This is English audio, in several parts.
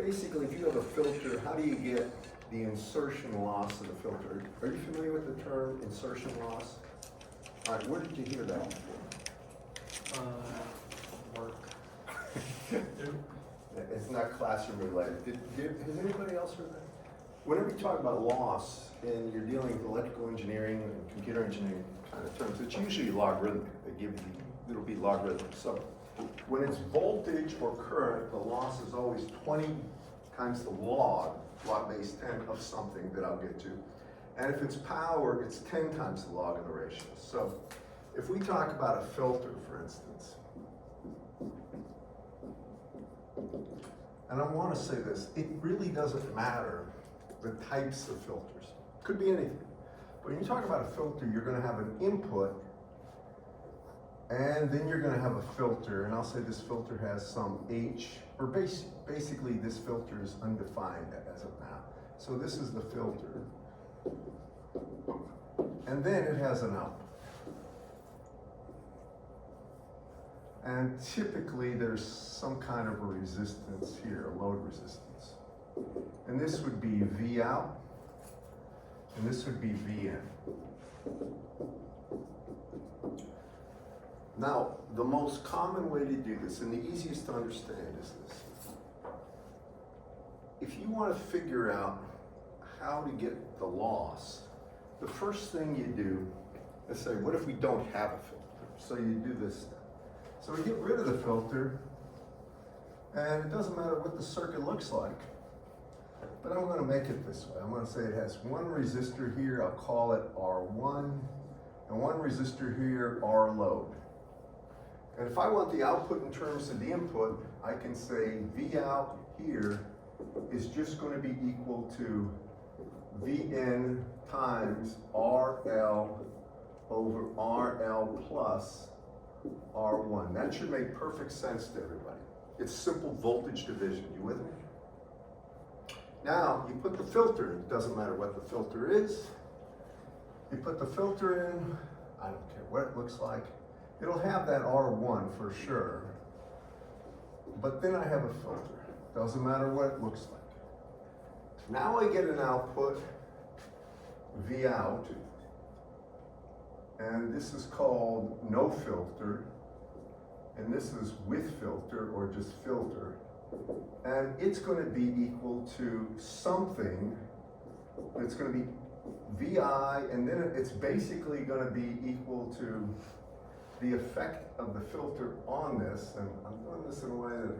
basically, if you have a filter, how do you get the insertion loss of the filter? Are you familiar with the term insertion loss? All right, where did you hear that before? Work. It's not classroom related. Has anybody else heard that? Whenever you talk about loss and you're dealing with electrical engineering and computer engineering kind of terms, it's usually logarithmic. It'll be logarithmic. So when it's voltage or current, the loss is always 20 times the log base 10 of something that I'll get to. And if it's power, it's 10 times the log of the ratio. So if we talk about a filter, for instance, and I want to say this, it really doesn't matter the types of filters. Could be anything. But when you talk about a filter, you're going to have an input, and then you're going to have a filter, and I'll say this filter has some H, or basically this filter is undefined as of now. So this is the filter. And then it has an output. And typically there's some kind of a resistance here, a load resistance. And this would be V out, and this would be V in. Now, the most common way to do this, and the easiest to understand, is this. If you want to figure out how to get the loss, the first thing you do is say, what if we don't have a filter? So you do this step. So we get rid of the filter, and it doesn't matter what the circuit looks like, but I'm going to make it this way. I'm going to say it has one resistor here, I'll call it R1, and one resistor here, R load. And if I want the output in terms of the input, I can say V out here is just going to be equal to Vn times RL over RL plus R1. That should make perfect sense to everybody. It's simple voltage division. You with me? Now, you put the filter in. It doesn't matter what the filter is. You put the filter in. I don't care what it looks like. It'll have that R1 for sure. But then I have a filter. Doesn't matter what it looks like. Now I get an output, V out. And this is called no filter, and this is with filter or just filter. And it's going to be equal to something. It's going to be VI, and then it's basically going to be equal to the effect of the filter on this. And I'm doing this in a way that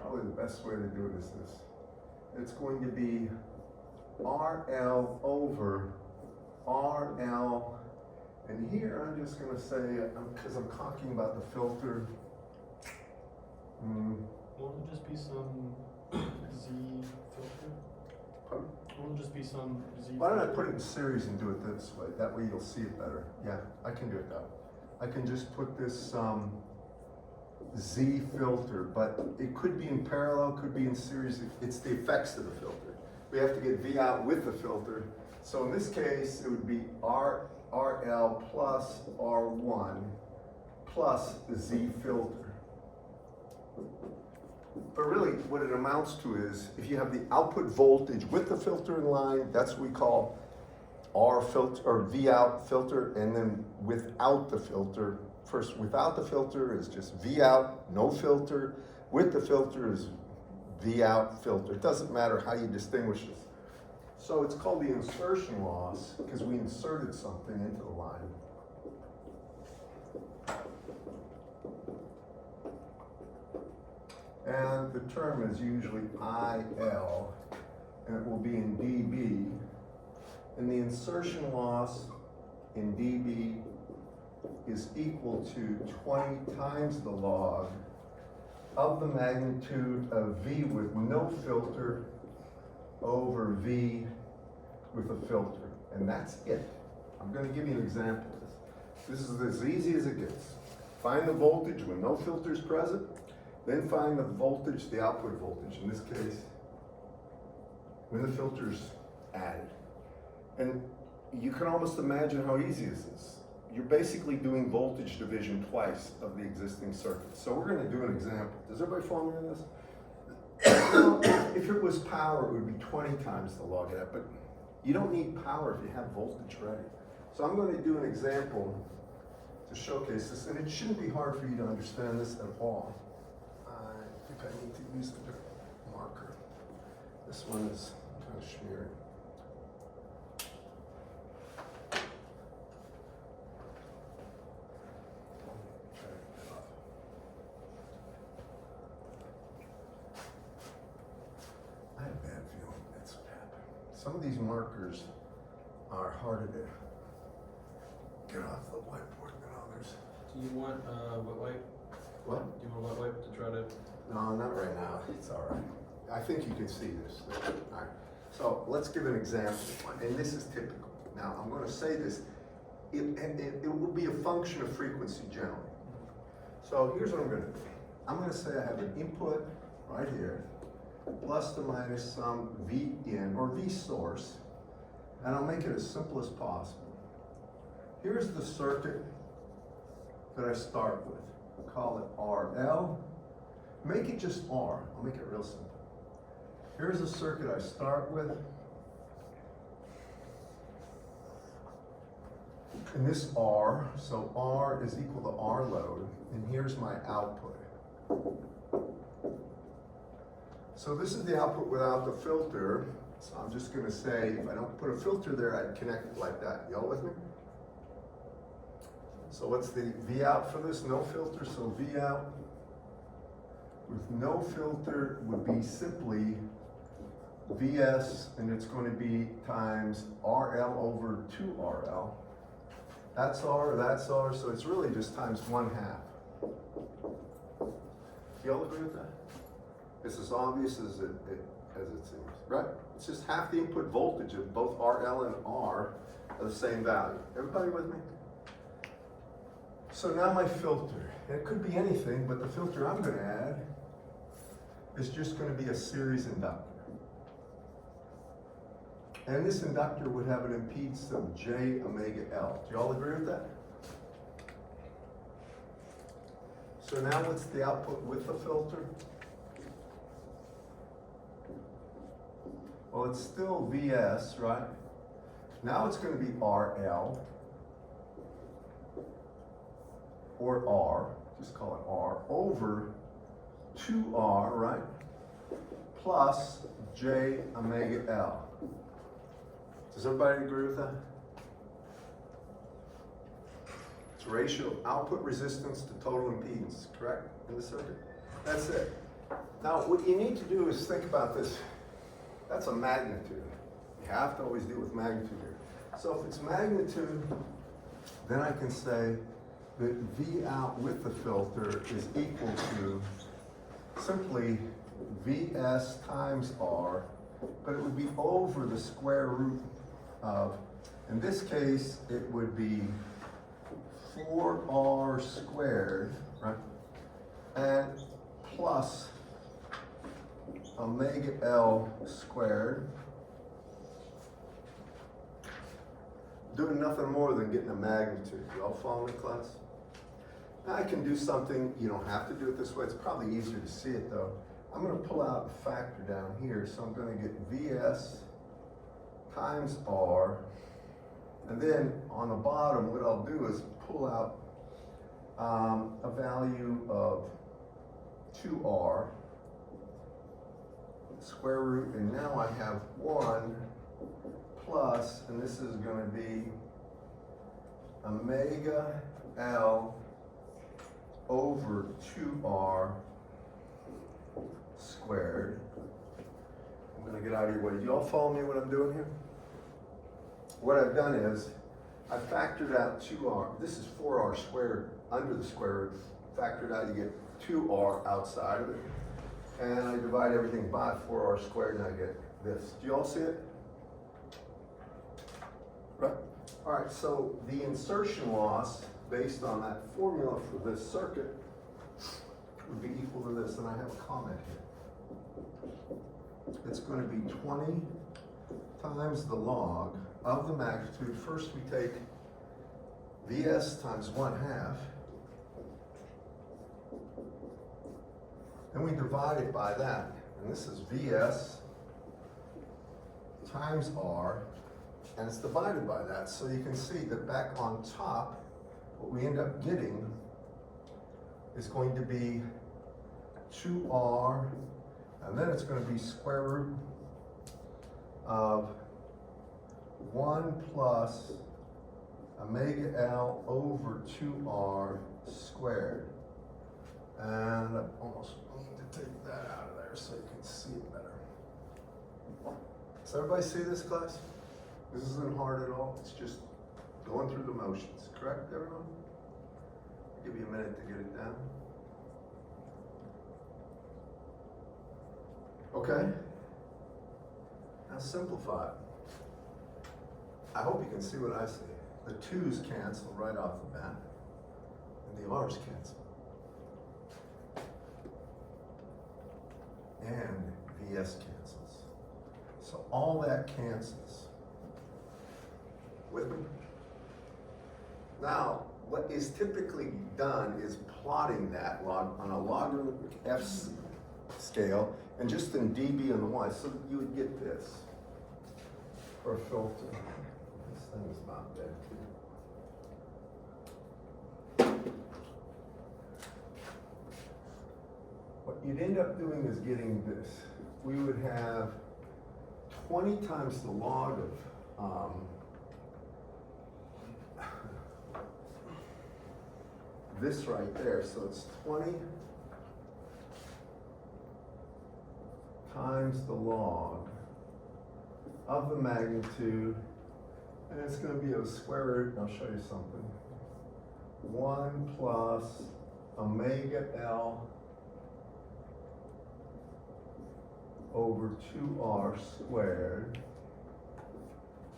probably the best way to do it is this. It's going to be RL over RL, and here I'm just going to say, because I'm talking about the filter. Won't it just be some Z filter? Pardon? Won't it just be some Z Why don't I filter? put it in series and do it this way? That way you'll see it better. Yeah, I can do it that way. I can just put this Z filter, but it could be in parallel, could be in series. It's the effects of the filter. We have to get V out with the filter. So in this case, it would be RL plus R1 plus the Z filter. But really, what it amounts to is, if you have the output voltage with the filter in line, that's what we call R filter, or V out filter, and then without the filter. First, without the filter is just V out, no filter. With the filter is V out filter. It doesn't matter how you distinguish this. So it's called the insertion loss because we inserted something into the line. And the term is usually IL, and it will be in dB. And the insertion loss in dB is equal to 20 times the log of the magnitude of V with no filter over V with a filter. And that's it. I'm going to give you an example of this. This is as easy as it gets. Find the voltage when no filter is present, then find the voltage, the output voltage, in this case, when the filter's added. And you can almost imagine how easy this is. you're basically doing voltage division twice of the existing circuit. So we're going to do an example. Does everybody follow me on this? If it was power, it would be 20 times the log of that, but you don't need power if you have voltage ready. So I'm going to do an example to showcase this, and it shouldn't be hard for you to understand this at all. I think I need to use a different marker. This one is kind of smeared. I have a bad feeling that's what happened. Some of these markers are harder to get off the whiteboard than others. Do you want wet wipe? What? Do you want wet wipe to try to? No, not right now. It's all right. I think you can see this. All right. So let's give an example, and this is typical. Now I'm going to say this. It will be a function of frequency generally. So here's what I'm going to do. I'm going to say I have an input right here, plus or minus some V in or V source, and I'll make it as simple as possible. Here's the circuit that I start with. We'll call it RL. Make it just R. I'll make it real simple. Here's the circuit I start with. And this R, so R is equal to R load, and here's my output. So this is the output without the filter. So I'm just going to say, if I don't put a filter there, I'd connect it like that. Y'all with me? So what's the V out for this? No filter, so V out with no filter would be simply Vs, and it's going to be times RL over 2RL. That's R, so it's really just times 1/2. Y'all agree with that? It's as obvious as it seems, right? It's just half the input voltage of both RL and R are the same value. Everybody with me? So now my filter, it could be anything, but the filter I'm going to add is just going to be a series inductor. And this inductor would have an impedance of J omega L. Do you all agree with that? So now what's the output with the filter? Well, it's still Vs, right? Now it's going to be RL, or R, just call it R, over 2R, right? Plus J omega L. Does everybody agree with that? It's a ratio of output resistance to total impedance, correct, in the circuit? That's it. Now, what you need to do is think about this. That's a magnitude. You have to always deal with magnitude here. So if it's magnitude, then I can say that V out with the filter is equal to simply Vs times R, but it would be over the square root of, in this case, it would be 4R squared, right? And plus omega L squared. Doing nothing more than getting a magnitude. You all follow me, class? Now I can do something, you don't have to do it this way, it's probably easier to see it though. I'm going to pull out a factor down here, so I'm going to get Vs times R, and then on the bottom what I'll do is pull out a value of 2R square root, and now I have 1 plus, and this is going to be omega L over 2R squared. I'm going to get out of your way. Do you all follow me what I'm doing here? What I've done is I factored out 2R. This is 4R squared under the square root. Factored out, you get 2R outside of it. And I divide everything by 4R squared, and I get this. Do you all see it? Right? All right, so the insertion loss based on that formula for this circuit would be equal to this, and I have a comment here. It's going to be 20 times the log of the magnitude. First we take Vs times 1/2. Then we divide it by that. And this is Vs times R, and it's divided by that. So you can see that back on top, what we end up getting is going to be 2R, and then it's going to be square root of 1 plus omega L over 2R squared. And I almost need to take that out of there so you can see it better. Does everybody see this, class? This isn't hard at all. It's just going through the motions. Correct, everyone? I'll give you a minute to get it down. Okay? Now simplify it. I hope you can see what I see. The 2's cancel right off the bat, and the R's cancel. And Vs cancels. So all that cancels. With me? Now, what is typically done is plotting that log on a logarithmic F scale and just in dB on the Y. So you would get this for a filter. This thing is not dead. What you'd end up doing is getting this. We would have 20 times the log of this right there. So it's 20 times the log of the magnitude, and it's going to be a square root, and I'll show you something. 1 plus omega L over 2R squared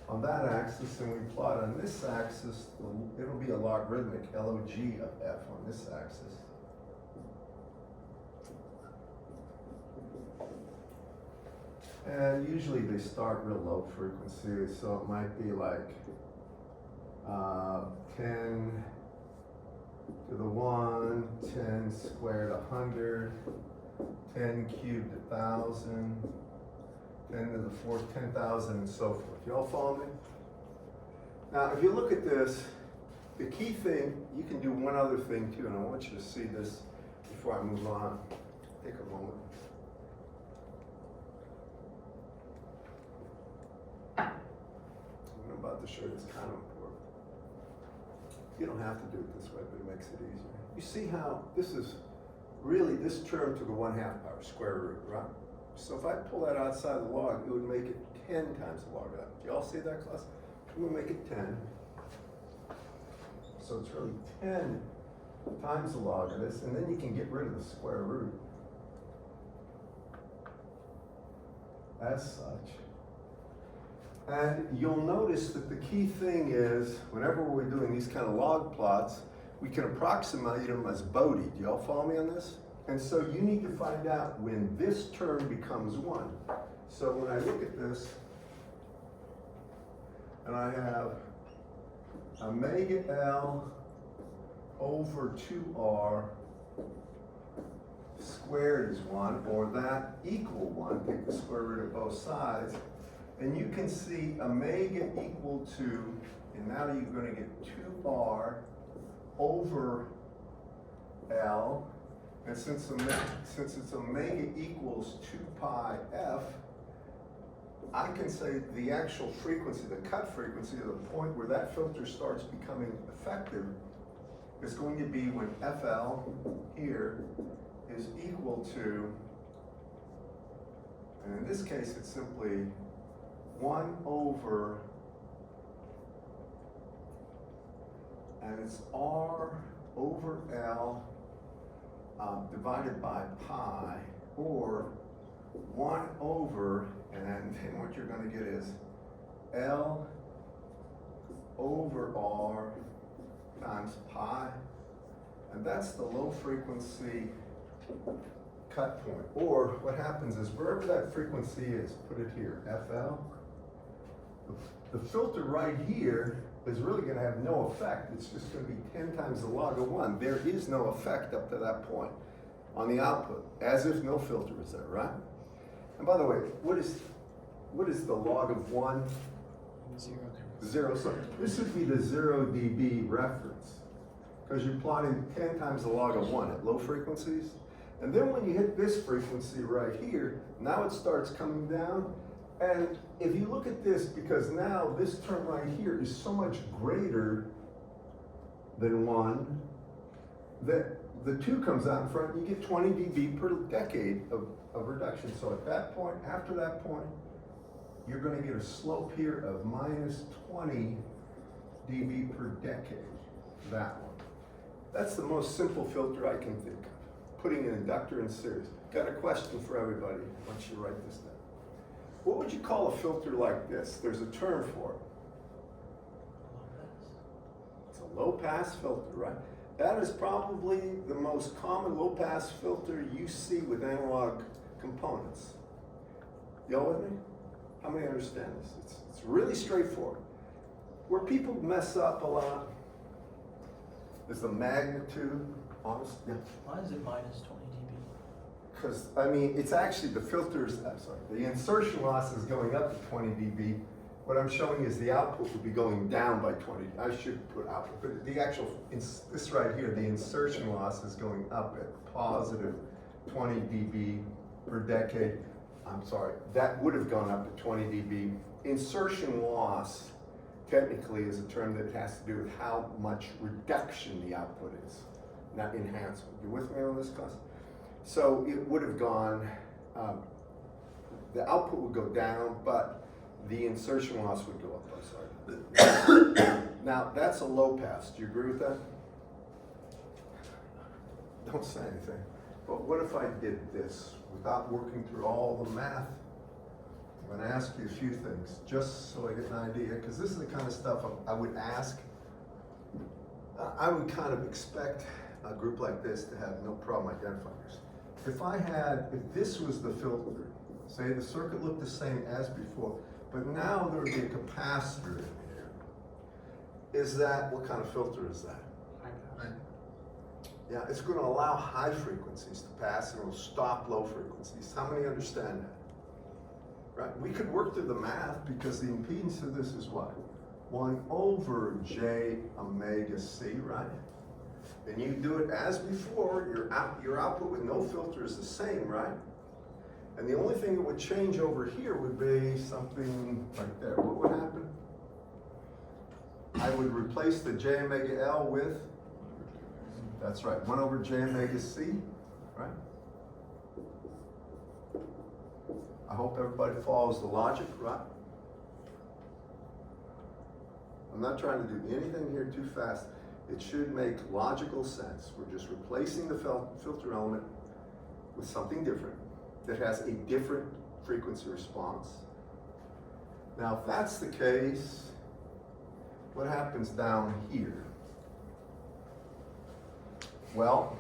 on that axis, and we plot on this axis, it'll be a logarithmic log of f on this axis. And usually they start real low frequency, so it might be like 10 to the 1, 10 squared 100, 10 cubed 1,000, 10 to the 4th 10,000, and so forth. You all follow me? Now, if you look at this, the key thing, you can do one other thing too, and I want you to see this before I move on. Take a moment. What I'm about to show you is kind of important. You don't have to do it this way, but it makes it easier. You see how this is really this term to the 1/2 power, square root, right? So if I pull that outside the log, it would make it 10 times the log of that. Do you all see that, class? I'm going to make it 10. So it's really 10 times the log of this, and then you can get rid of the square root as such. And you'll notice that the key thing is, whenever we're doing these kind of log plots, we can approximate them as Bodie. Do y'all follow me on this? And so you need to find out when this term becomes 1. So when I look at this, and I have omega L over 2R squared is 1, or that equal 1, take the square root of both sides, and you can see omega equal to, and now you're going to get 2R over L, and since it's omega equals 2 pi f, I can say the actual frequency, the cut frequency, of the point where that filter starts becoming effective is going to be when FL here is equal to, and in this case it's simply 1 over, and it's R over L divided by pi, or 1 over, and then what you're going to get is L over R times pi, and that's the low frequency cut point. Or what happens is wherever that frequency is, put it here, FL. The filter right here is really gonna have no effect. It's just gonna be 10 times the log of 1. There is no effect up to that point on the output, as if no filter is there, right? And by the way, what is the log of 1? 0. 0. So this would be the 0 dB reference, because you're plotting 10 times the log of 1 at low frequencies. And then when you hit this frequency right here, now it starts coming down. And if you look at this, because now this term right here is so much greater than 1, that the 2 comes out in front, you get 20 dB per decade of reduction. So at that point, after that point, you're going to get a slope here of minus 20 dB per decade. That one. That's the most simple filter I can think of. Putting an inductor in series. Got a question for everybody once you write this down. What would you call a filter like this? There's a term for it. It's a low pass filter, right? That is probably the most common low pass filter you see with analog components. Y'all with me? How many understand this? It's really straightforward. Where people mess up a lot is the magnitude, honestly. Yeah. Why is it minus 20 dB? Because, I mean, it's actually the filters, the insertion loss is going up to 20 dB. What I'm showing is the output would be going down by 20. I should put output, but the actual, this right here, the insertion loss is going up at positive 20 dB per decade. I'm sorry, that would have gone up to 20 dB. Insertion loss technically is a term that has to do with how much reduction the output is, not enhancement. You with me on this, class? So it would have gone, the output would go down, but the insertion loss would go up, I'm sorry. Now, that's a low pass. Do you agree with that? Don't say anything. But what if I did this without working through all the math? I'm going to ask you a few things, just so I get an idea, because this is the kind of stuff I would ask. I would kind of expect a group like this to have no problem identifying this. If this was the filter, say the circuit looked the same as before, but now there would be a capacitor in here. What kind of filter is that? High pass. Yeah, it's going to allow high frequencies to pass and it will stop low frequencies. How many understand that? Right? We could work through the math because the impedance of this is what? 1 over J omega C, right? And you do it as before, your output with no filter is the same, right? And the only thing that would change over here would be something right there. What would happen? I would replace the J omega L with, that's right, 1 over J omega C, right? I hope everybody follows the logic, right? I'm not trying to do anything here too fast. It should make logical sense. We're just replacing the filter element with something different that has a different frequency response. Now, if that's the case, what happens down here? Well,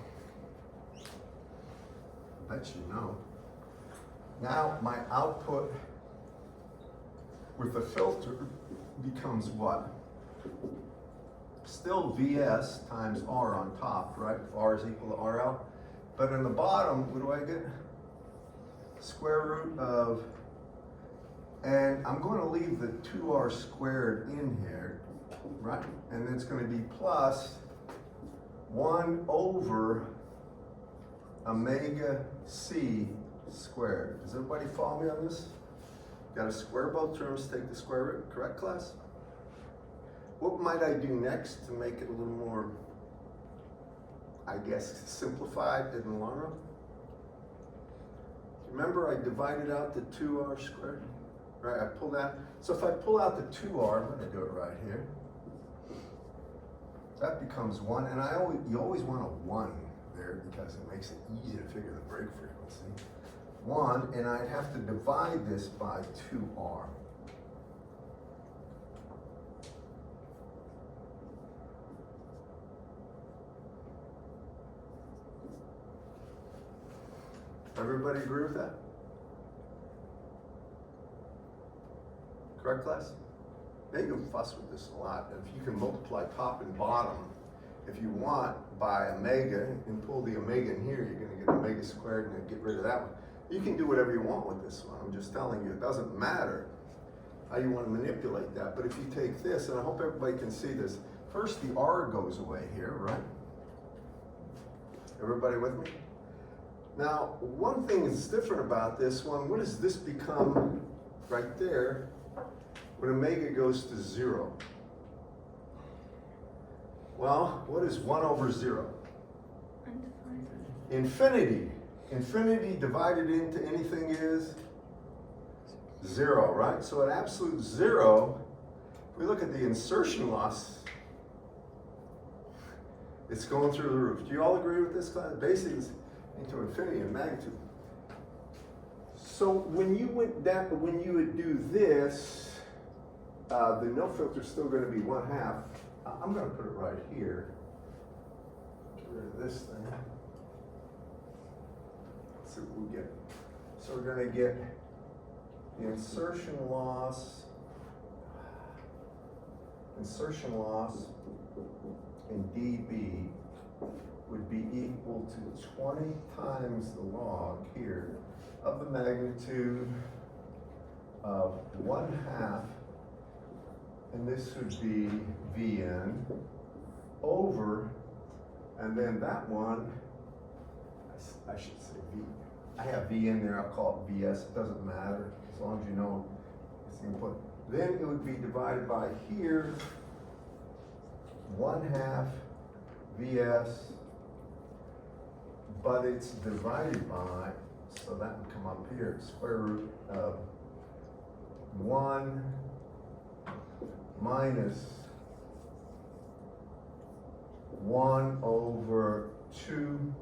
I bet you know. Now my output with the filter becomes what? Still Vs times R on top, right? R is equal to RL. But in the bottom, what do I get? Square root of, and I'm going to leave the 2R squared in here, right? And then it's going to be plus 1 over omega C squared. Does everybody follow me on this? Got to square both terms, take the square root, correct, class? What might I do next to make it a little more, I guess, simplified in the long run? Remember I divided out the 2R squared? Right, I pull that. So if I pull out the 2R, I'm going to do it right here. That becomes 1, and you always want a 1 there because it makes it easy to figure the break frequency. 1, and I'd have to divide this by 2R. Everybody agree with that? Correct, class? Now you can fuss with this a lot. If you can multiply top and bottom, if you want, by omega, and pull the omega in here, you're gonna get omega squared and then get rid of that one. You can do whatever you want with this one. I'm just telling you, it doesn't matter how you want to manipulate that. But if you take this, and I hope everybody can see this, first the R goes away here, right? Everybody with me? Now, one thing that's different about this one, what does this become right there when omega goes to 0? Well, what is 1 over 0? Infinity. Infinity divided into anything is 0, right? So at absolute 0, if we look at the insertion loss, it's going through the roof. Do you all agree with this class? Basically, it's into infinity in magnitude. So when you went down, when you would do this, the no filter is still going to be 1/2. I'm going to put it right here. Get rid of this thing. Let's see what we get. So we're going to get the insertion loss in dB would be equal to 20 times the log here of the magnitude of 1/2, and this would be Vn over, and then that one, I should say V. I have V in there, I'll call it Vs, it doesn't matter, as long as you know it's the input. Then it would be divided by here, 1/2 Vs, but it's divided by, so that would come up here, square root of 1 minus 1 over 2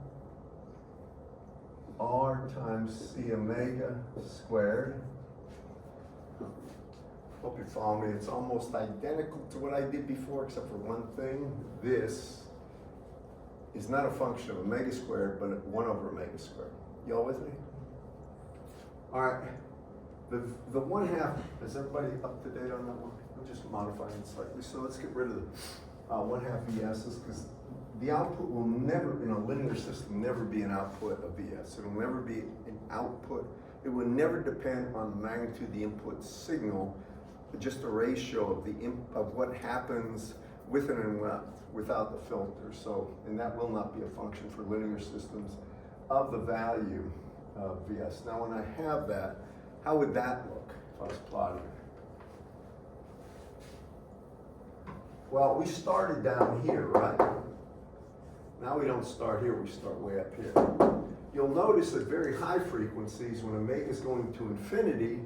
R times C omega squared. Hope you follow me. It's almost identical to what I did before, except for one thing. This is not a function of omega squared, but 1 over omega squared. Y'all with me? All right. The 1/2, is everybody up to date on that one? I'm just modifying it slightly. So let's get rid of the 1/2 VS's, because the output will never, in a linear system, never be an output of VS. It will never be an output. It will never depend on the magnitude of the input signal, just a ratio of what happens with and without the filter. So, and that will not be a function for linear systems of the value of VS. Now, when I have that, how would that look if I was plotting it? Well, we started down here, right? Now we don't start here, we start way up here. You'll notice at very high frequencies, when omega is going to infinity,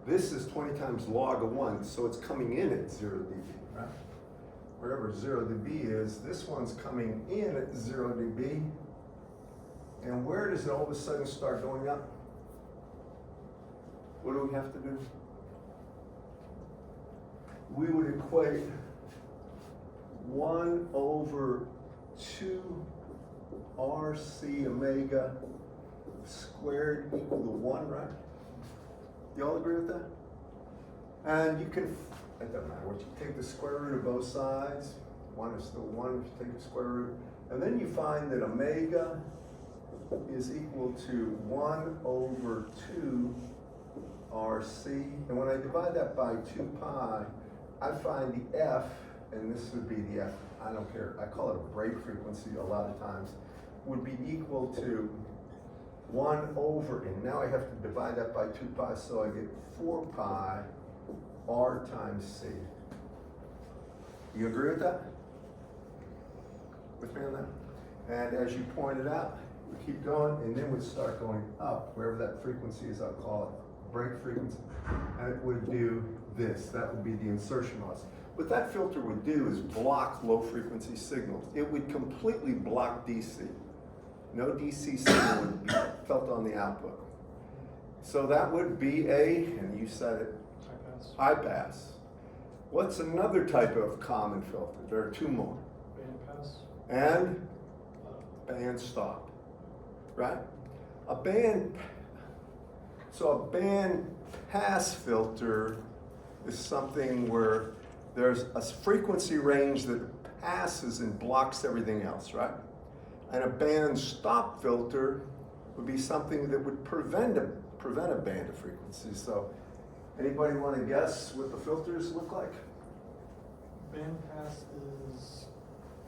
this is 20 times log of 1, so it's coming in at 0 dB, right? Wherever 0 dB is, this one's coming in at 0 dB. And where does it all of a sudden start going up? What do we have to do? We would equate 1 over 2 RC omega squared equal to 1, right? You all agree with that? And you can, it doesn't matter what, you take the square root of both sides. 1 is still 1 if you take the square root. And then you find that omega is equal to 1 over 2 RC. And when I divide that by 2 pi, I find the F, and this would be the F, I don't care, I call it a break frequency a lot of times, would be equal to 1 over, and now I have to divide that by 2 pi, so I get 4 pi R times C. You agree with that? With me on that? And as you pointed out, we keep going, and then we start going up, wherever that frequency is, I'll call it break frequency, and it would do this. That would be the insertion loss. What that filter would do is block low frequency signals. It would completely block DC. No DC signal would be felt on the output. So that would be and you said it, high pass. What's another type of common filter? There are 2 more. Band pass. And band stop, right? A band pass filter is something where there's a frequency range that passes and blocks everything else, right? And a band stop filter would be something that would prevent a band of frequencies. So anybody want to guess what the filters look like? Bandpass is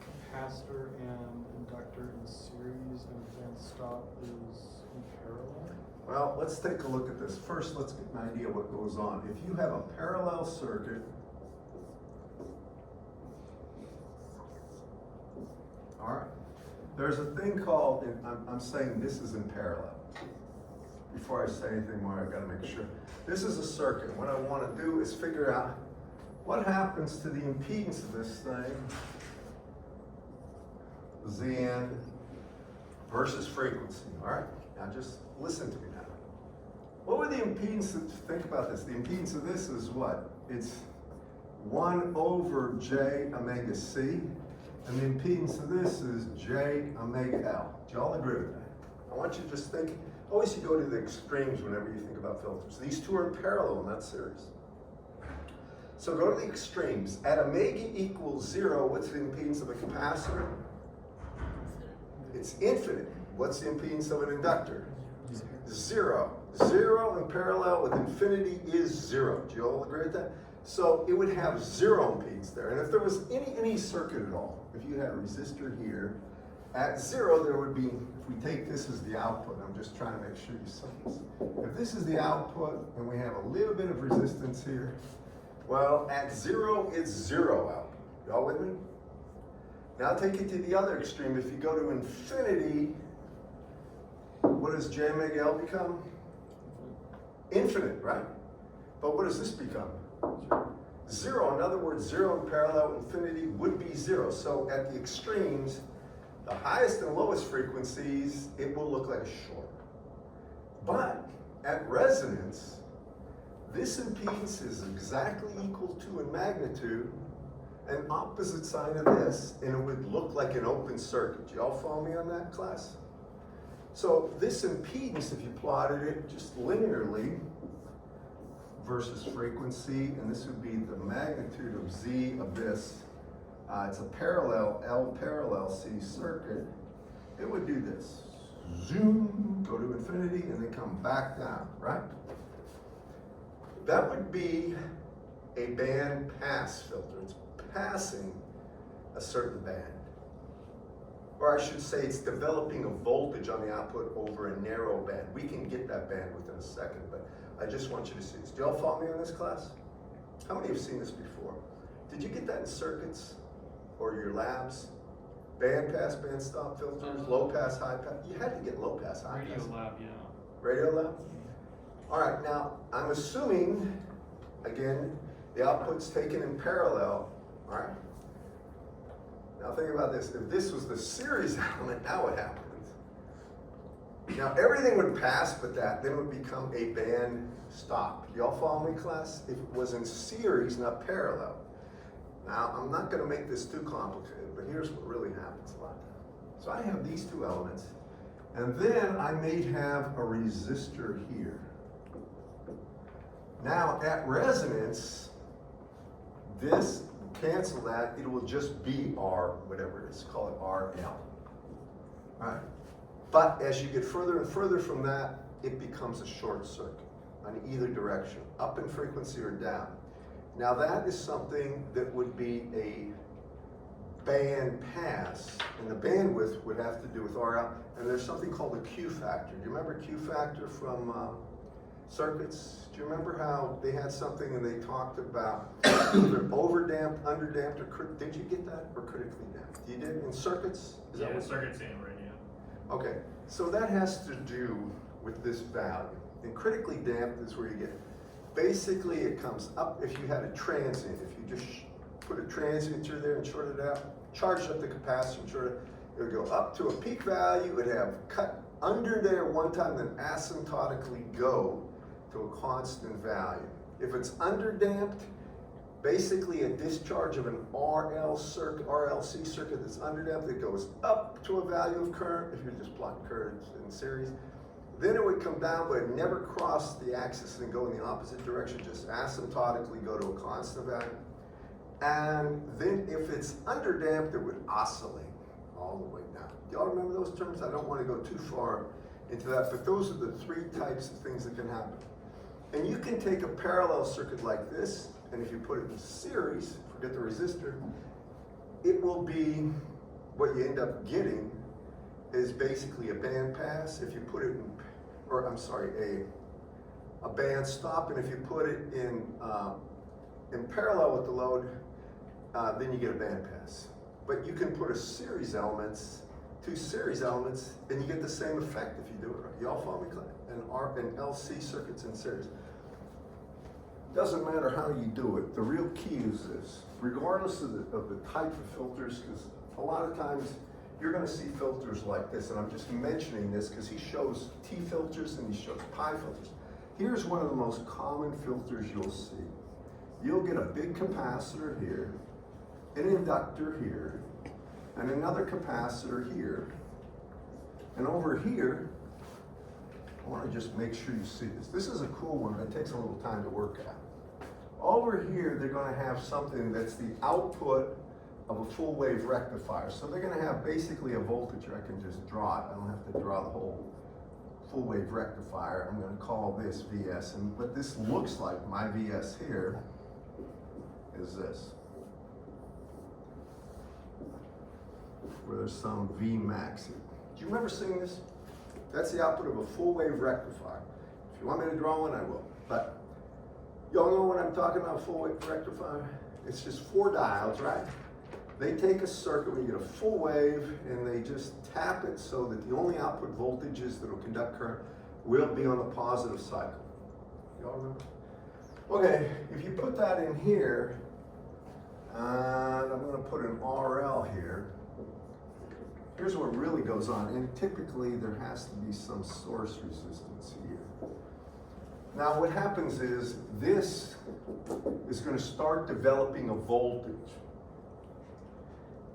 capacitor and inductor in series, and bandstop is in parallel. Well, let's take a look at this. First, let's get an idea what goes on. If you have a parallel circuit, all right, there's a thing called, and I'm saying this is in parallel. Before I say anything more, I've got to make sure. This is a circuit. What I want to do is figure out what happens to the impedance of this thing, Zn versus frequency, all right? Now just listen to me now. What would the impedance, think about this, the impedance of this is what? It's 1 over J omega C, and the impedance of this is J omega L. Do y'all agree with that? I want you to just think, always you go to the extremes whenever you think about filters. These two are in parallel, not series. So go to the extremes. At omega equals 0, what's the impedance of a capacitor? It's infinite. What's the impedance of an inductor? 0. 0 in parallel with infinity is 0. Do you all agree with that? So it would have 0 impedance there. And if there was any circuit at all, if you had a resistor here, at 0 there would be, if we take this as the output, I'm just trying to make sure you see this. If this is the output and we have a little bit of resistance here, well, at 0 it's 0 output. Y'all with me? Now take it to the other extreme. If you go to infinity, what does J omega L become? Infinite, right? But what does this become? 0. In other words, 0 in parallel with infinity would be 0. So at the extremes, the highest and lowest frequencies, it will look like a short. But at resonance, this impedance is exactly equal to in magnitude an opposite side of this, and it would look like an open circuit. Do y'all follow me on that, class? So this impedance, if you plotted it just linearly versus frequency, and this would be the magnitude of Z of this, it's a parallel, L parallel C circuit, it would do this. Zoom, go to infinity, and then come back down, right? That would be a band pass filter. It's passing a certain band. Or I should say it's developing a voltage on the output over a narrow band. We can get that band within a second, but I just want you to see this. Do y'all follow me on this, class? How many have seen this before? Did you get that in circuits or your labs? Band pass, band stop filters, low pass, high pass. You had to get low pass, high pass. Radio lab, yeah. Radio lab? All right, now I'm assuming, again, the output's taken in parallel, all right? Now think about this. If this was the series element, now what happens? Now everything would pass but that, then it would become a band stop. Y'all follow me, class? If it was in series, not parallel. Now I'm not gonna make this too complicated, but here's what really happens a lot. So I have these two elements, and then I may have a resistor here. Now at resonance, this, cancel that, it will just be R, whatever it is, call it RL. All right. But as you get further and further from that, it becomes a short circuit on either direction, up in frequency or down. Now that is something that would be a band pass, and the bandwidth would have to do with RL, and there's something called the Q factor. Do you remember Q factor from circuits? Do you remember how they had something and they talked about either overdamped, underdamped, or did you get that, or critically damped? You did in circuits? Is that what circuits and radio. Okay, so that has to do with this value. And critically damped is where you get, basically it comes up if you had a transient. If you just put a transient through there and short it out, charge up the capacitor and short it, it would go up to a peak value, it would have cut under there one time, then asymptotically go to a constant value. If it's underdamped, basically a discharge of an RLC circuit that's underdamped, it goes up to a value of current, if you're just plotting current in series. Then it would come down, but it never cross the axis and go in the opposite direction, just asymptotically go to a constant value. And then if it's underdamped, it would oscillate all the way down. Y'all remember those terms? I don't want to go too far into that, but those are the three types of things that can happen. And you can take a parallel circuit like this, and if you put it in series, forget the resistor, it will be, what you end up getting is basically a band pass. If you put it in, or I'm sorry, a band stop, and if you put it in parallel with the load, then you get a band pass. But you can put two series elements, and you get the same effect if you do it right. Y'all follow me? And LC circuits in series. Doesn't matter how you do it. The real key is this. Regardless of the type of filters, because a lot of times you're going to see filters like this, and I'm just mentioning this because he shows T filters and he shows pi filters. Here's one of the most common filters you'll see. You'll get a big capacitor here, an inductor here, and another capacitor here. And over here, I want to just make sure you see this. This is a cool one. It takes a little time to work out. Over here, they're going to have something that's the output of a full wave rectifier. So they're going to have basically a voltage. I can just draw it. I don't have to draw the whole full wave rectifier. I'm going to call this VS. And what this looks like, my VS here, is this. Where there's some V max here. Do you remember seeing this? That's the output of a full wave rectifier. If you want me to draw one, I will. But y'all know what I'm talking about, full wave rectifier? It's just 4 diodes, right? They take a circuit where you get a full wave and they just tap it so that the only output voltages that will conduct current will be on the positive cycle. Y'all remember? Okay, if you put that in here, and I'm going to put an RL here. Here's what really goes on, and typically there has to be some source resistance here. Now what happens is this is going to start developing a voltage.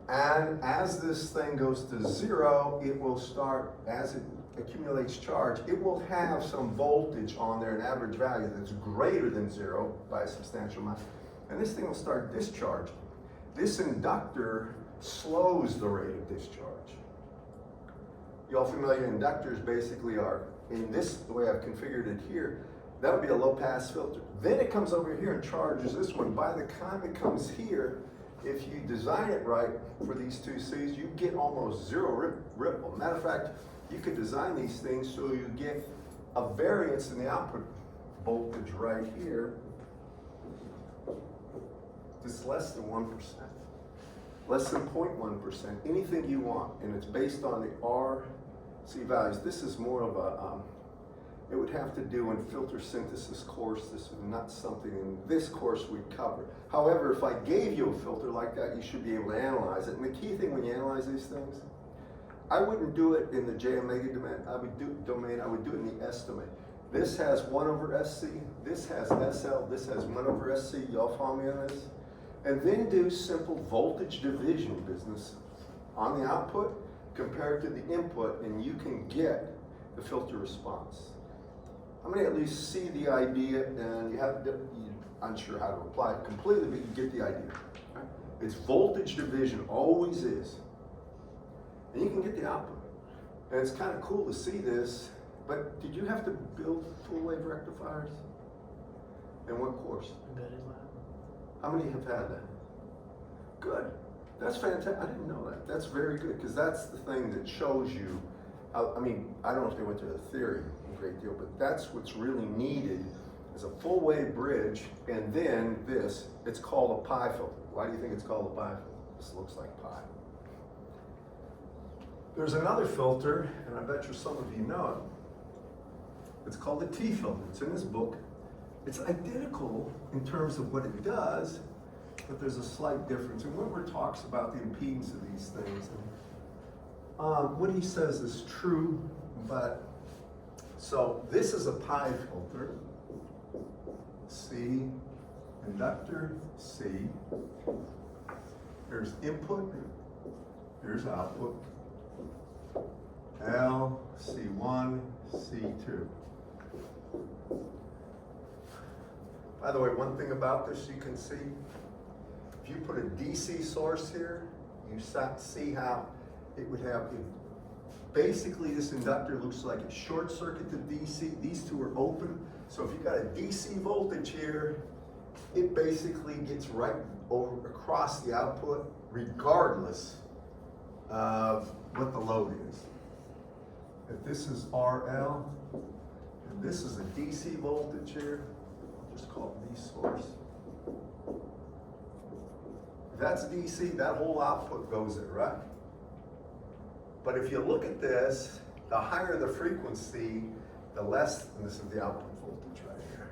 And as this thing goes to 0, it will start, as it accumulates charge, it will have some voltage on there, an average value that's greater than 0 by a substantial amount. And this thing will start discharging. This inductor slows the rate of discharge. Y'all familiar? Inductors basically are, in this, the way I've configured it here, that would be a low pass filter. Then it comes over here and charges this one. By the time it comes here, if you design it right for these two C's, you get almost 0 ripple. Matter of fact, you could design these things so you get a variance in the output voltage right here. It's less than 1%. Less than 0.1%, anything you want, and it's based on the RC values. This is more of a, it would have to do in filter synthesis course. This is not something in this course we cover. However, if I gave you a filter like that, you should be able to analyze it. And the key thing when you analyze these things, I wouldn't do it in the J omega domain, I would do it in the S domain. This has 1 over SC, this has SL, this has 1 over SC. Y'all follow me on this? And then do simple voltage division business on the output compared to the input, and you can get the filter response. I'm going to at least see the idea, and you're unsure how to apply it completely, but you get the idea. Right? It's voltage division, always is. And you can get the output. And it's kind of cool to see this, but did you have to build full wave rectifiers? In what course? Embedded lab. How many have had that? Good. That's fantastic. I didn't know that. That's very good, because that's the thing that shows you how, I mean, I don't know if they went to the theory a great deal, but that's what's really needed is a full wave bridge, and then this, it's called a pi filter. Why do you think it's called a pi filter? This looks like pi. There's another filter, and I bet you some of you know it. It's called the T filter. It's in this book. It's identical in terms of what it does, but there's a slight difference. And Whitmer talks about the impedance of these things. And, what he says is true, but so this is a pi filter. C, inductor, C. Here's input, here's output. L, C1, C2. By the way, one thing about this you can see, if you put a DC source here, you see how it would have, basically this inductor looks like a short circuit to DC. These two are open. So if you got a DC voltage here, it basically gets right over across the output regardless of what the load is. If this is RL, and this is a DC voltage here, I'll just call it V source. If that's DC, that whole output goes there, right? But if you look at this, the higher the frequency, the less, and this is the output voltage right here.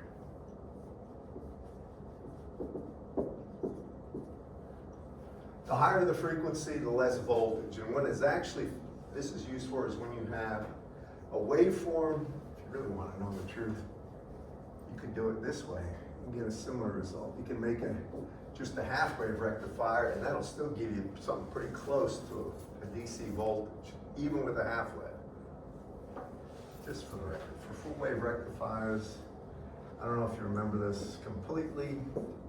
The higher the frequency, the less voltage. And what is actually, this is used for is when you have a waveform, if you really want to know the truth, you could do it this way and get a similar result. You can make just a half wave rectifier, and that'll still give you something pretty close to a DC voltage, even with a half wave. Just for the record, for full wave rectifiers, I don't know if you remember this completely.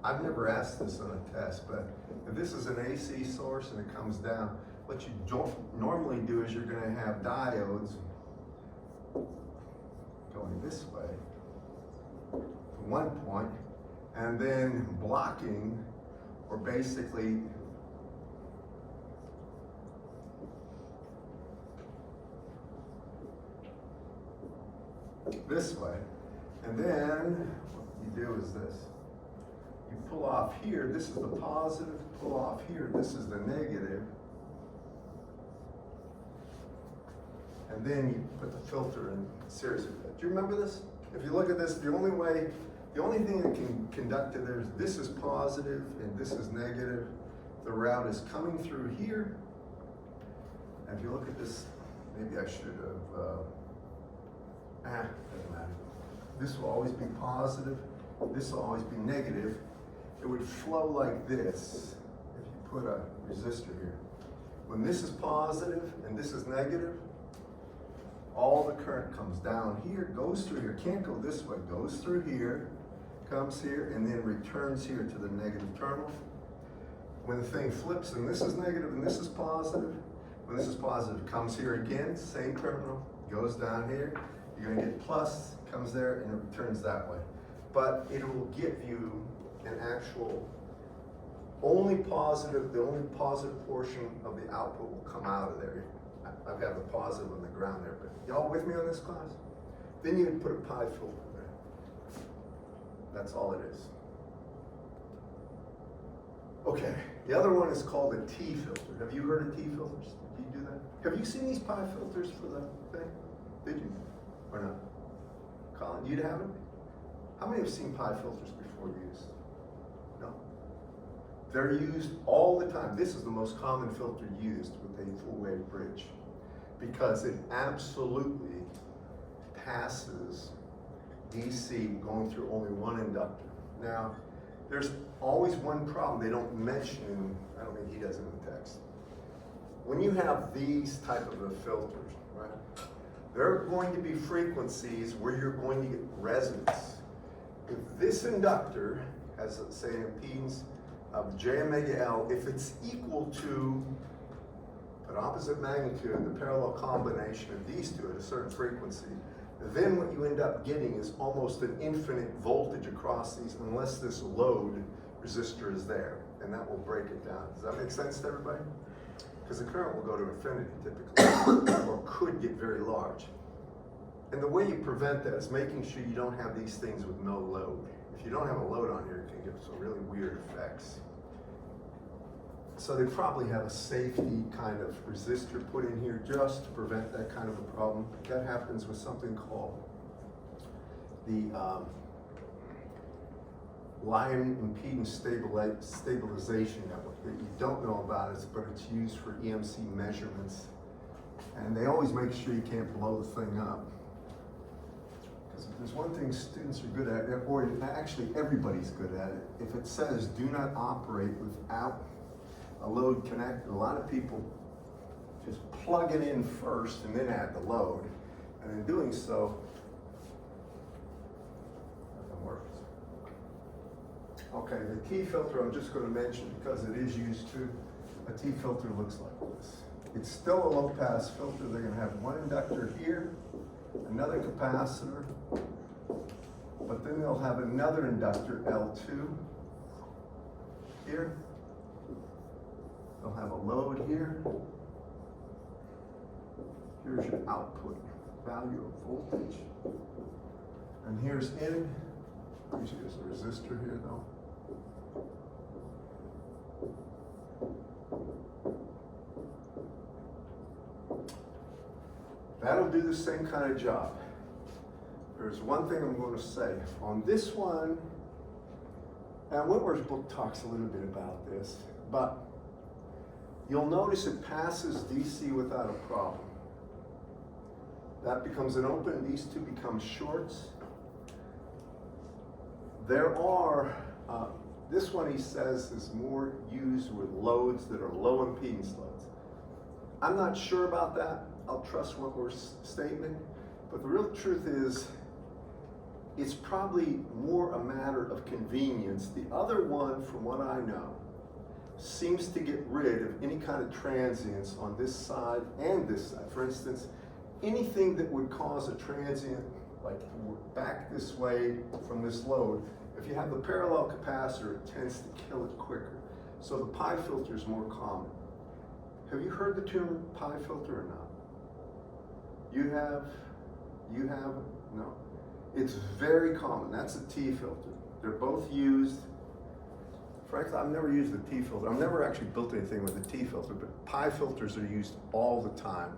I've never asked this on a test, but if this is an AC source and it comes down, what you don't normally do is you're going to have diodes going this way to one point, and then blocking, or basically this way. And then what you do is this. You pull off here, this is the positive, pull off here, this is the negative. And then you put the filter in series with that. Do you remember this? If you look at this, the only thing that can conduct to there is this is positive and this is negative. The route is coming through here. And if you look at this, maybe I should have, doesn't matter. This will always be positive, this will always be negative. It would flow like this if you put a resistor here. When this is positive and this is negative, all the current comes down here, goes through here, can't go this way, goes through here, comes here, and then returns here to the negative terminal. When the thing flips and this is negative and this is positive, when this is positive, comes here again, same terminal, goes down here, you're gonna get plus, comes there, and it returns that way. But it will give you an actual, the only positive portion of the output will come out of there. I've got the positive on the ground there, but y'all with me on this class? Then you would put a pi filter there. That's all it is. Okay, the other one is called a T filter. Have you heard of T filters? Did you do that? Have you seen these pi filters for the thing? Did you? Or not? Colin, you'd have it? How many have seen pi filters before used? No? They're used all the time. This is the most common filter used with a full wave bridge because it absolutely passes DC going through only one inductor. Now, there's always one problem they don't mention, I don't think he does it in the text. When you have these type of filters, right, there are going to be frequencies where you're going to get resonance. If this inductor has, let's say, an impedance of J omega L, if it's equal to an opposite magnitude, the parallel combination of these two at a certain frequency, then what you end up getting is almost an infinite voltage across these unless this load resistor is there, and that will break it down. Does that make sense to everybody? Because the current will go to infinity typically, or could get very large. And the way you prevent that is making sure you don't have these things with no load. If you don't have a load on here, it can give some really weird effects. So they probably have a safety kind of resistor put in here just to prevent that kind of a problem. That happens with something called the line impedance stabilization network that you don't know about, but it's used for EMC measurements. And they always make sure you can't blow the thing up. Because if there's one thing students are good at, or actually everybody's good at it, if it says do not operate without a load connected, a lot of people just plug it in first and then add the load. And in doing so, nothing works. Okay, the T filter I'm just going to mention because it is used too. A T filter looks like this. It's still a low pass filter. They're going to have one inductor here, another capacitor, but then they'll have another inductor, L2, here. They'll have a load here. Here's your output value of voltage. And here's in. There's a resistor here though. That'll do the same kind of job. There's one thing I'm going to say. On this one, and Whitworth's book talks a little bit about this, but you'll notice it passes DC without a problem. That becomes an open, these two become shorts. There are, this one he says is more used with loads that are low impedance loads. I'm not sure about that. I'll trust Whitworth's statement, but the real truth is, it's probably more a matter of convenience. The other one, from what I know, seems to get rid of any kind of transients on this side and this side. For instance, anything that would cause a transient, like back this way from this load, if you have the parallel capacitor, it tends to kill it quicker. So the pi filter is more common. Have you heard the term pi filter or not? You have? No? It's very common. That's a T filter. They're both used. Frankly, I've never used the T filter. I've never actually built anything with a T filter, but pi filters are used all the time.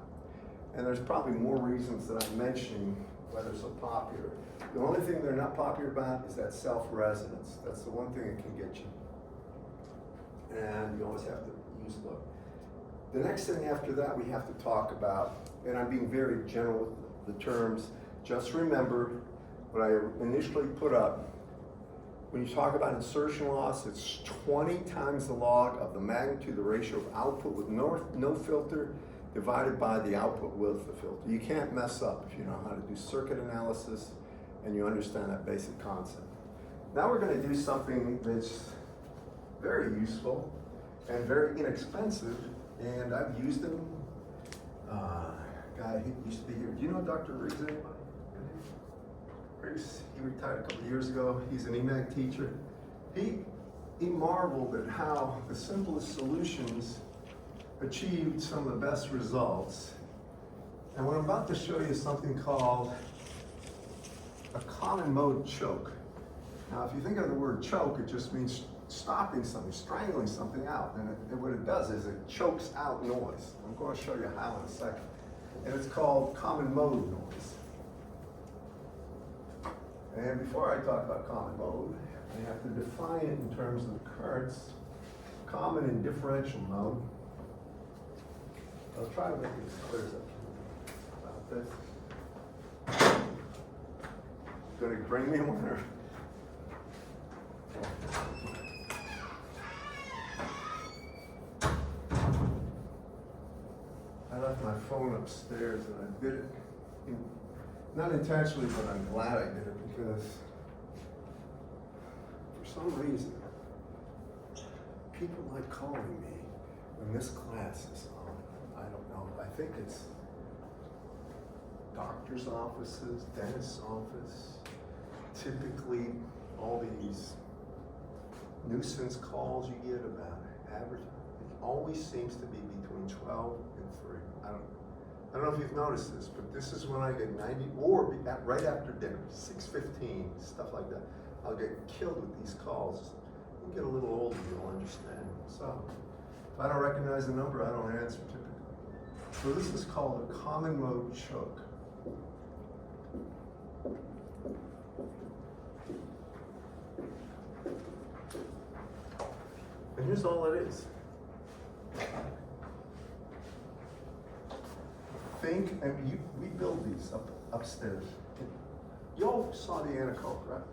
And there's probably more reasons that I'm mentioning why they're so popular. The only thing they're not popular about is that self-resonance. That's the one thing it can get you. And you always have to use load. The next thing after that we have to talk about, and I'm being very general with the terms, just remember what I initially put up. When you talk about insertion loss, it's 20 times the log of the magnitude, the ratio of output with no filter divided by the output with the filter. You can't mess up if you know how to do circuit analysis and you understand that basic concept. Now we're going to do something that's very useful and very inexpensive, and I've used them. Guy who used to be here. Do you know Dr. Riggs, anybody? Riggs, he retired a couple of years ago. He's an ELEC teacher. He marveled at how the simplest solutions achieved some of the best results. And what I'm about to show you is something called a common mode choke. Now, if you think of the word choke, it just means stopping something, strangling something out. And what it does is it chokes out noise. I'm going to show you how in a second. And it's called common mode noise. And before I talk about common mode, I have to define it in terms of the currents. Common and differential mode. I'll try to make it as clear as I can about this. Going to bring me one or? I left my phone upstairs and I did it, not intentionally, but I'm glad I did it because for some reason, people like calling me when this class is on. I don't know. I think it's doctor's offices, dentist's office, typically all these nuisance calls you get about advertising. It always seems to be between 12 and 3. I don't know if you've noticed this, but this is when I get 90, or right after dinner, 6:15, stuff like that. I'll get killed with these calls. You get a little older, you'll understand. So, if I don't recognize the number, I don't answer typically. So this is called a common mode choke. And here's all it is. Think, and we build these upstairs. You all saw the anechoic, right?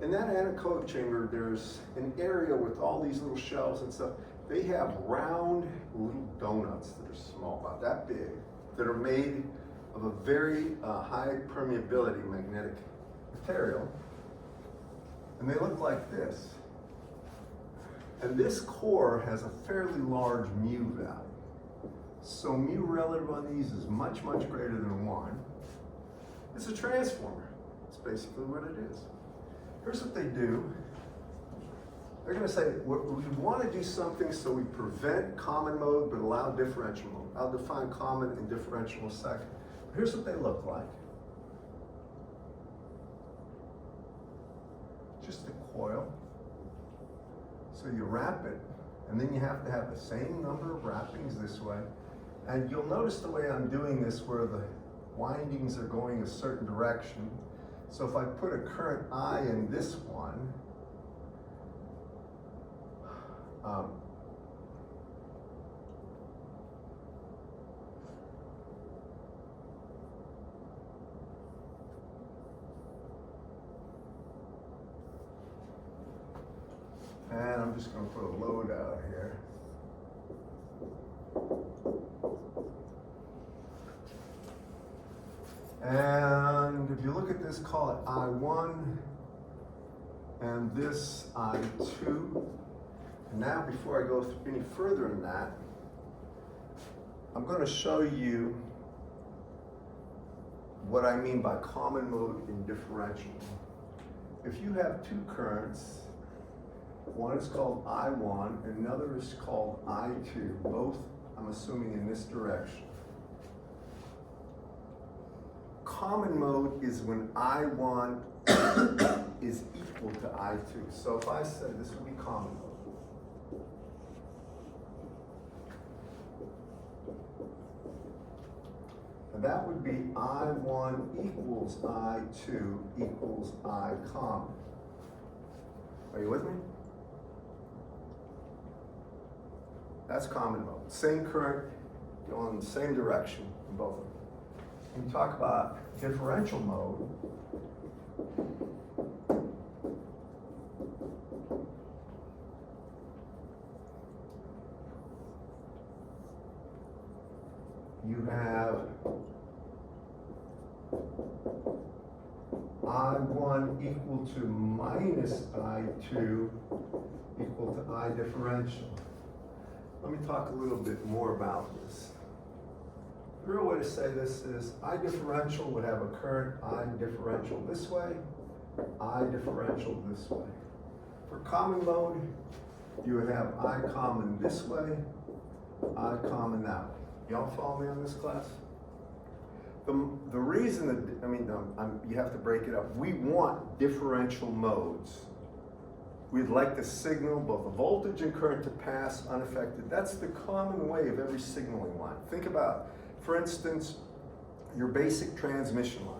In that anechoic chamber, there's an area with all these little shelves and stuff. They have round little donuts that are small, about that big, that are made of a very high permeability magnetic material. And they look like this. And this core has a fairly large mu value. So mu relative on these is much, much greater than 1. It's a transformer. It's basically what it is. Here's what they do. They're going to say, we want to do something so we prevent common mode but allow differential mode. I'll define common and differential in a second. Here's what they look like. Just a coil. So you wrap it, and then you have to have the same number of wrappings this way. And you'll notice the way I'm doing this where the windings are going a certain direction. So if I put a current I in this one, and I'm just going to put a load out here. And if you look at this, call it I1, and this I2. And now, before I go any further in that, I'm going to show you what I mean by common mode in differential. If you have two currents, one is called I1, and another is called I2, both, I'm assuming, in this direction. Common mode is when I1 is equal to I2. So if I said this would be common mode. And that would be I1 equals I2 equals I common. Are you with me? That's common mode. Same current, going in the same direction in both of them. When we talk about differential mode, you have I1 equal to minus I2 equal to I differential. Let me talk a little bit more about this. The real way to say this is I differential would have a current I differential this way, I differential this way. For common mode, you would have I common this way, I common that way. Y'all follow me on this, class? The reason that, you have to break it up. We want differential modes. We'd like the signal, both the voltage and current, to pass unaffected. That's the common way of every signaling line. Think about, for instance, your basic transmission line.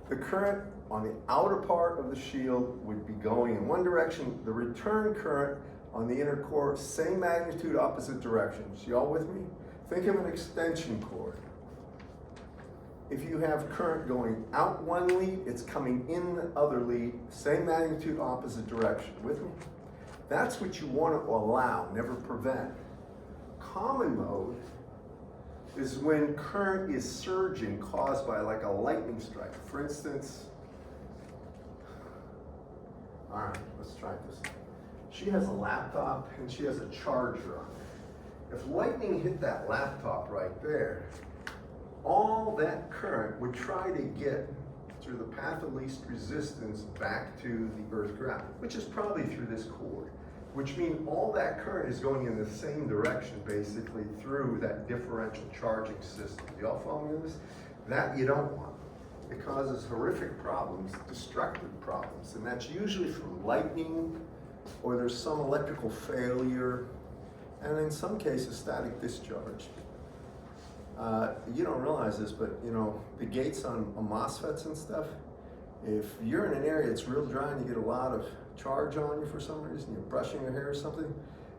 The current on the outer part of the shield would be going in one direction. The return current on the inner core, same magnitude, opposite directions. Y'all with me? Think of an extension cord. If you have current going out one lead, it's coming in the other lead, same magnitude, opposite direction. With me? That's what you want to allow, never prevent. Common mode is when current is surging caused by like a lightning strike. For instance, all right, let's try this. She has a laptop and she has a charger on it. If lightning hit that laptop right there, all that current would try to get through the path of least resistance back to the earth ground, which is probably through this cord, which means all that current is going in the same direction basically through that differential charging system. Do y'all follow me on this? That you don't want. It causes horrific problems, destructive problems, and that's usually from lightning or there's some electrical failure, and in some cases static discharge. You don't realize this, but you know, the gates on MOSFETs and stuff, if you're in an area that's real dry and you get a lot of charge on you for some reason, you're brushing your hair or something,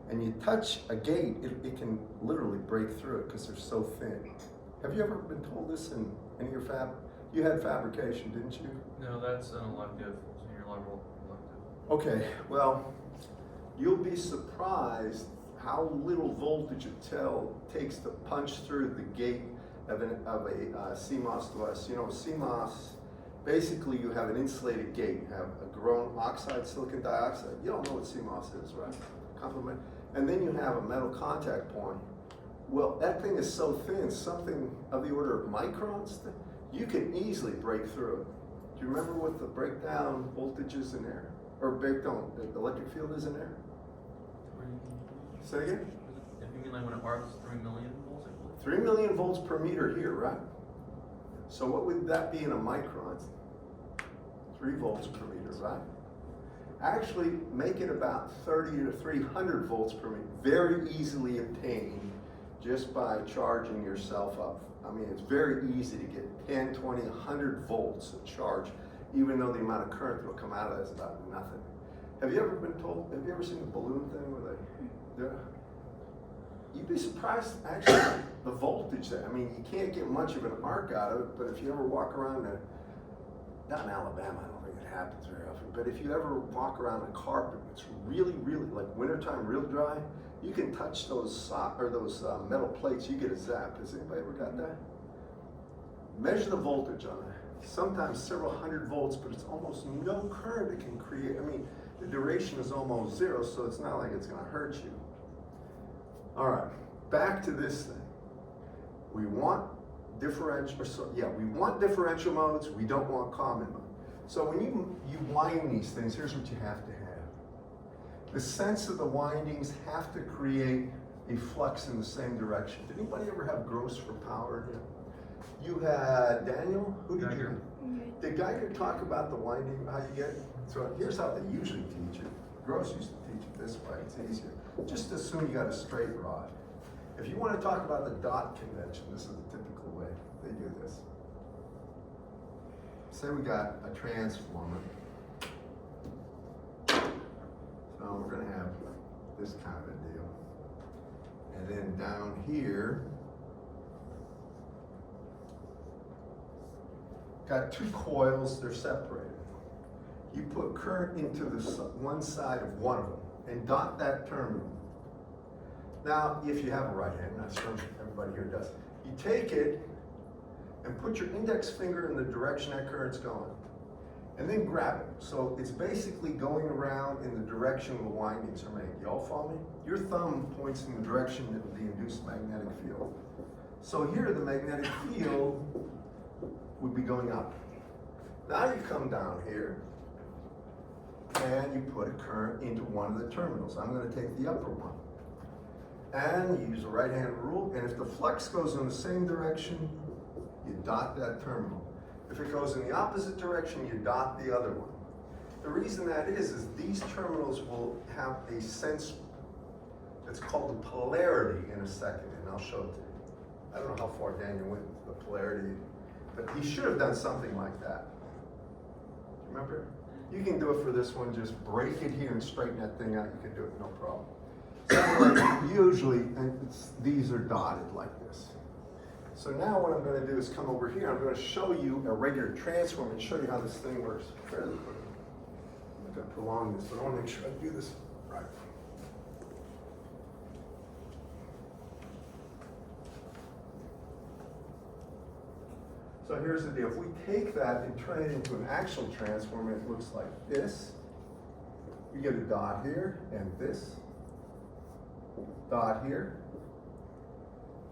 and you touch a gate, it can literally break through it because they're so thin. Have you ever been told this in any of your fab? You had fabrication, didn't you? No, that's an elective, senior level elective. Okay, well, you'll be surprised how little voltage it takes to punch through the gate of a CMOS device. You know, CMOS basically you have an insulated gate. You have a grown oxide, silicon dioxide. You don't know what CMOS is, right? Complement. And then you have a metal contact point. Well, that thing is so thin, something of the order of microns, you can easily break through it. Do you remember what the breakdown voltage is in there? Or breakdown, the electric field is in there? Say again? If you mean like when it arcs 3 million volts, I believe. 3 million volts per meter here, right? So what would that be in a micron? 3 volts per meter, right? Actually, make it about 30 to 300 volts per meter. Very easily obtained just by charging yourself up. I mean, it's very easy to get 10, 20, 100 volts of charge, even though the amount of current that will come out of that is about nothing. Have you ever been told, have you ever seen the balloon thing where you'd be surprised, actually, the voltage there. I mean, you can't get much of an arc out of it, but if you ever walk around not in Alabama, I don't think it happens very often, but if you ever walk around a carpet, it's really, really, like wintertime, real dry, you can touch those metal plates, you get a zap. Has anybody ever got that? Measure the voltage on it. Sometimes several hundred volts, but it's almost no current it can create. I mean, the duration is almost zero, so it's not like it's gonna hurt you. All right, back to this thing. We want differential modes, we don't want common mode. So when you wind these things, here's what you have to have. The sense of the windings have to create a flux in the same direction. Did anybody ever have gross for power here? You had Daniel? Who did Geiger. you? Did Geiger talk about the winding, how you get it? So here's how they usually teach it. Gross used to teach it this way, it's easier. Just assume you got a straight rod. If you want to talk about the dot convention, this is the typical way they do this. Say we got a transformer. So we're going to have this kind of a deal. And then down here, got 2 coils, they're separated. You put current into the one side of one of them and dot that terminal. Now, if you have a right hand, not sure everybody here does, you take it and put your index finger in the direction that current's going. And then grab it. So it's basically going around in the direction the windings are made. Y'all follow me? Your thumb points in the direction of the induced magnetic field. So here the magnetic field would be going up. Now you come down here and you put a current into one of the terminals. I'm going to take the upper one. And you use the right-hand rule, and if the flux goes in the same direction, you dot that terminal. If it goes in the opposite direction, you dot the other one. The reason that is these terminals will have a sense, it's called the polarity in a second, and I'll show it to you. I don't know how far Daniel went with the polarity, but he should have done something like that. Remember? You can do it for this one, just break it here and straighten that thing out, you can do it, no problem. So usually, these are dotted like this. So now what I'm going to do is come over here. I'm going to show you a regular transform and show you how this thing works fairly quickly. I'm going to prolong this, but I want to make sure I do this right. So here's the deal. If we take that and turn it into an actual transform, it looks like this. You get a dot here and this. Dot here.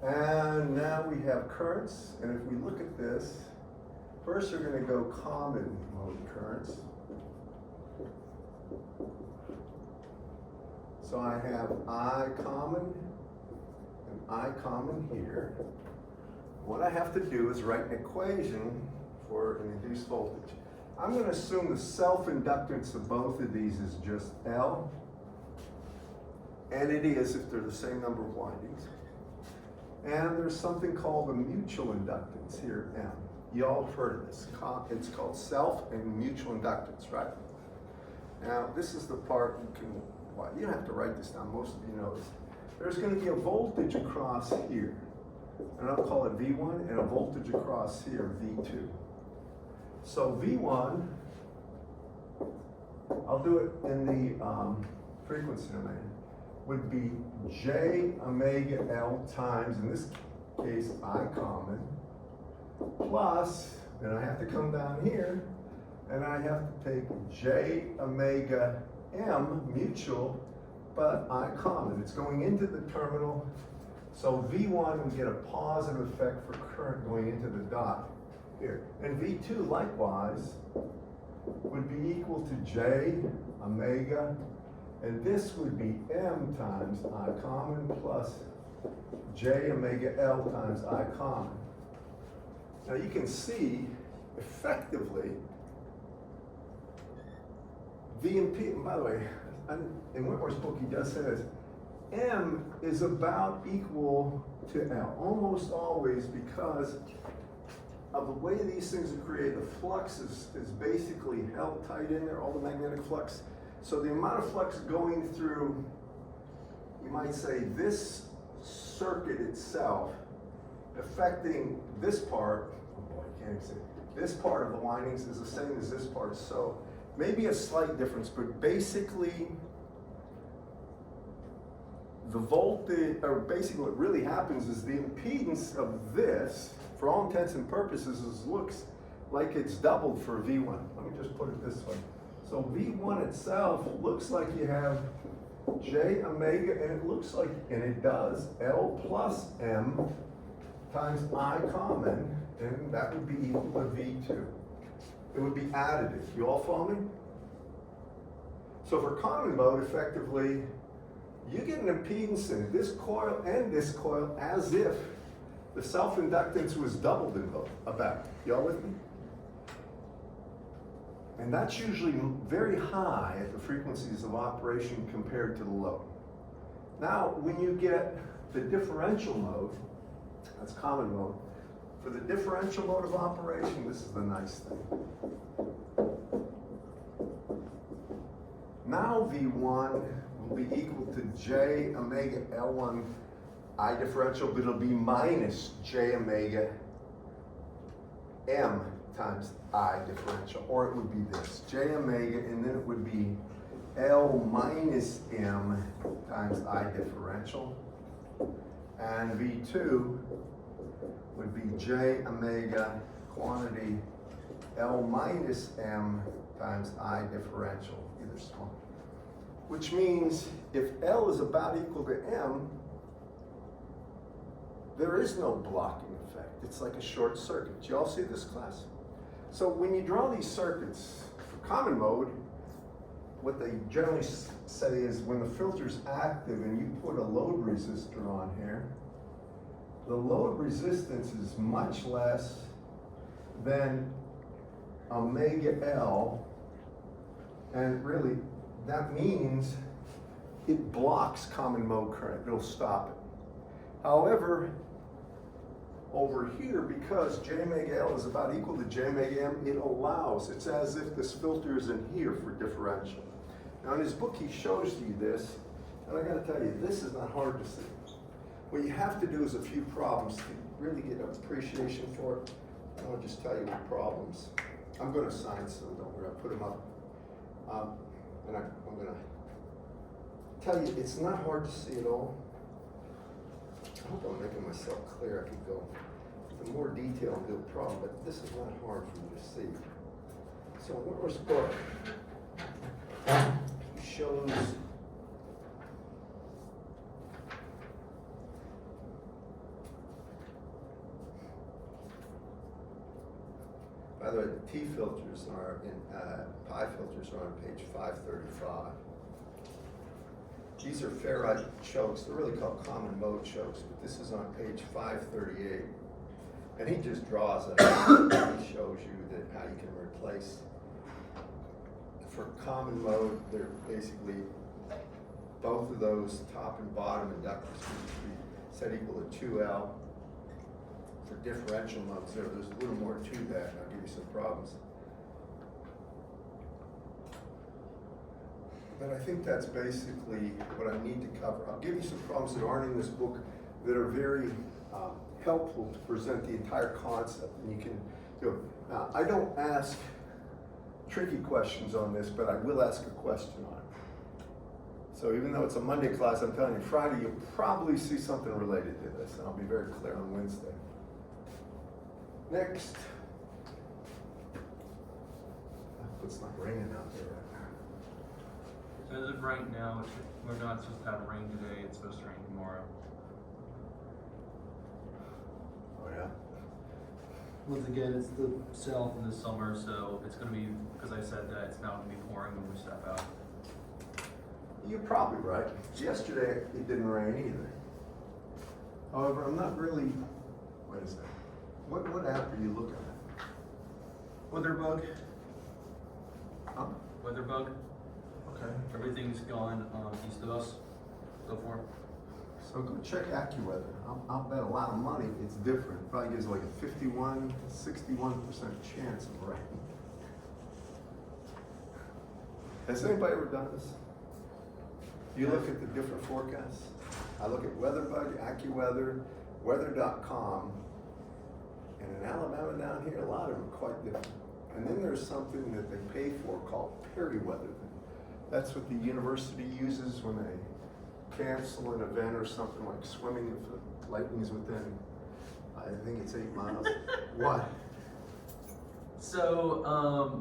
And now we have currents, and if we look at this, first we're going to go common mode currents. So I have I common and I common here. What I have to do is write an equation for an induced voltage. I'm going to assume the self-inductance of both of these is just L, and it is if they're the same number of windings. And there's something called a mutual inductance here, M. You all have heard of this. It's called self and mutual inductance, right? Now, this is the part you don't have to write this down, most of you know this. There's going to be a voltage across here, and I'll call it V1, and a voltage across here, V2. So V1, I'll do it in the frequency domain, would be J omega L times, in this case, I common, plus And I have to come down here, and I have to take J omega M mutual, but I common. It's going into the terminal. So V1 would get a positive effect for current going into the dot here. And V2 likewise would be equal to J omega, and this would be M times I common plus J omega L times I common. Now you can see effectively the impedance, by the way, in Whitmore's book he does say this, M is about equal to L, almost always, because of the way these things are created. The flux is basically held tight in there, all the magnetic flux. So the amount of flux going through, you might say, this circuit itself, affecting this part, oh boy, I can't even say, this part of the windings is the same as this part. So maybe a slight difference, but basically the voltage, or basically what really happens is the impedance of this, for all intents and purposes, looks like it's doubled for V1. Let me just put it this way. So V1 itself looks like you have J omega, and it looks like, and it does, L plus M times I common, and that would be equal to V2. It would be additive. You all follow me? So for common mode, effectively, you get an impedance in this coil and this coil as if the self-inductance was doubled in both, about. Y'all with me? And that's usually very high at the frequencies of operation compared to the load. Now, when you get the differential mode, that's common mode, for the differential mode of operation, this is the nice thing. Now V1 will be equal to J omega L1 I differential, but it'll be minus J omega M times I differential, or it would be this, J omega, and then it would be L minus M times I differential, and V2 would be J omega quantity L minus M times I differential, either small. Which means if L is about equal to M, there is no blocking effect. It's like a short circuit. Do you all see this, class? So when you draw these circuits for common mode, what they generally say is when the filter's active and you put a load resistor on here, the load resistance is much less than omega L, and really that means it blocks common mode current. It'll stop it. However, over here, because J omega L is about equal to J omega M, it allows, it's as if this filter is in here for differential. Now in his book he shows you this, and I gotta tell you, this is not hard to see. What you have to do is a few problems to really get an appreciation for it. I'll just tell you what problems. I'm gonna assign some, don't worry, I'll put them up. And I'm gonna tell you, it's not hard to see at all. I hope I'm making myself clear. I could go into more detail and do a problem, but this is not hard for you to see. So in Whitmore's book, he shows by the way, the T filters are in, pi filters are on page 535. These are ferrite chokes. They're really called common mode chokes, but this is on page 538. And he just draws it. He shows you that how you can replace. For common mode, they're basically both of those top and bottom inductors would be set equal to 2L. For differential modes, there's a little more to that, and I'll give you some problems. But I think that's basically what I need to cover. I'll give you some problems that aren't in this book that are very helpful to present the entire concept, and you can do it. Now, I don't ask tricky questions on this, but I will ask a question on it. So even though it's a Monday class, I'm telling you, Friday you'll probably see something related to this, and I'll be very clear on Wednesday. Next, it's not raining out there right now. So as of right now, we're not supposed to have rain today, it's supposed to rain tomorrow. Oh, yeah? Once again, it's the south in the summer, so it's gonna be, because I said that, it's not gonna be pouring when we step out. You're probably right. Yesterday, it didn't rain either. However, I'm not really, wait a second. What app are you looking at? Weatherbug, Huh? Weatherbug, Okay. everything's gone east of us so far. So go check AccuWeather. I'll bet a lot of money it's different. Probably gives like a 61% chance of rain. Has anybody ever done this? You look at the different forecasts. I look at WeatherBug, AccuWeather, weather.com, and in Alabama down here, a lot of them are quite different. And then there's something that they pay for called periweather. That's what the university uses when they cancel an event or something like swimming if the lightning's within, I think it's 8 miles. What? So,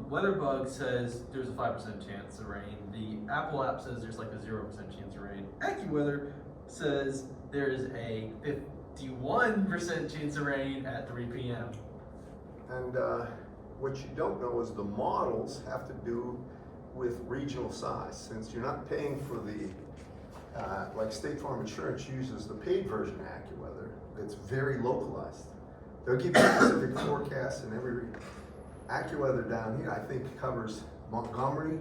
Weatherbug says there's a 5% chance of rain. The Apple app says there's like a 0% chance of rain. AccuWeather says there's a 51% chance of rain at 3 p.m. And what you don't know is the models have to do with regional size. Since you're not paying for the, like State Farm Insurance uses the paid version of AccuWeather, it's very localized. They'll give you specific forecasts in every region. AccuWeather down here, I think, covers Montgomery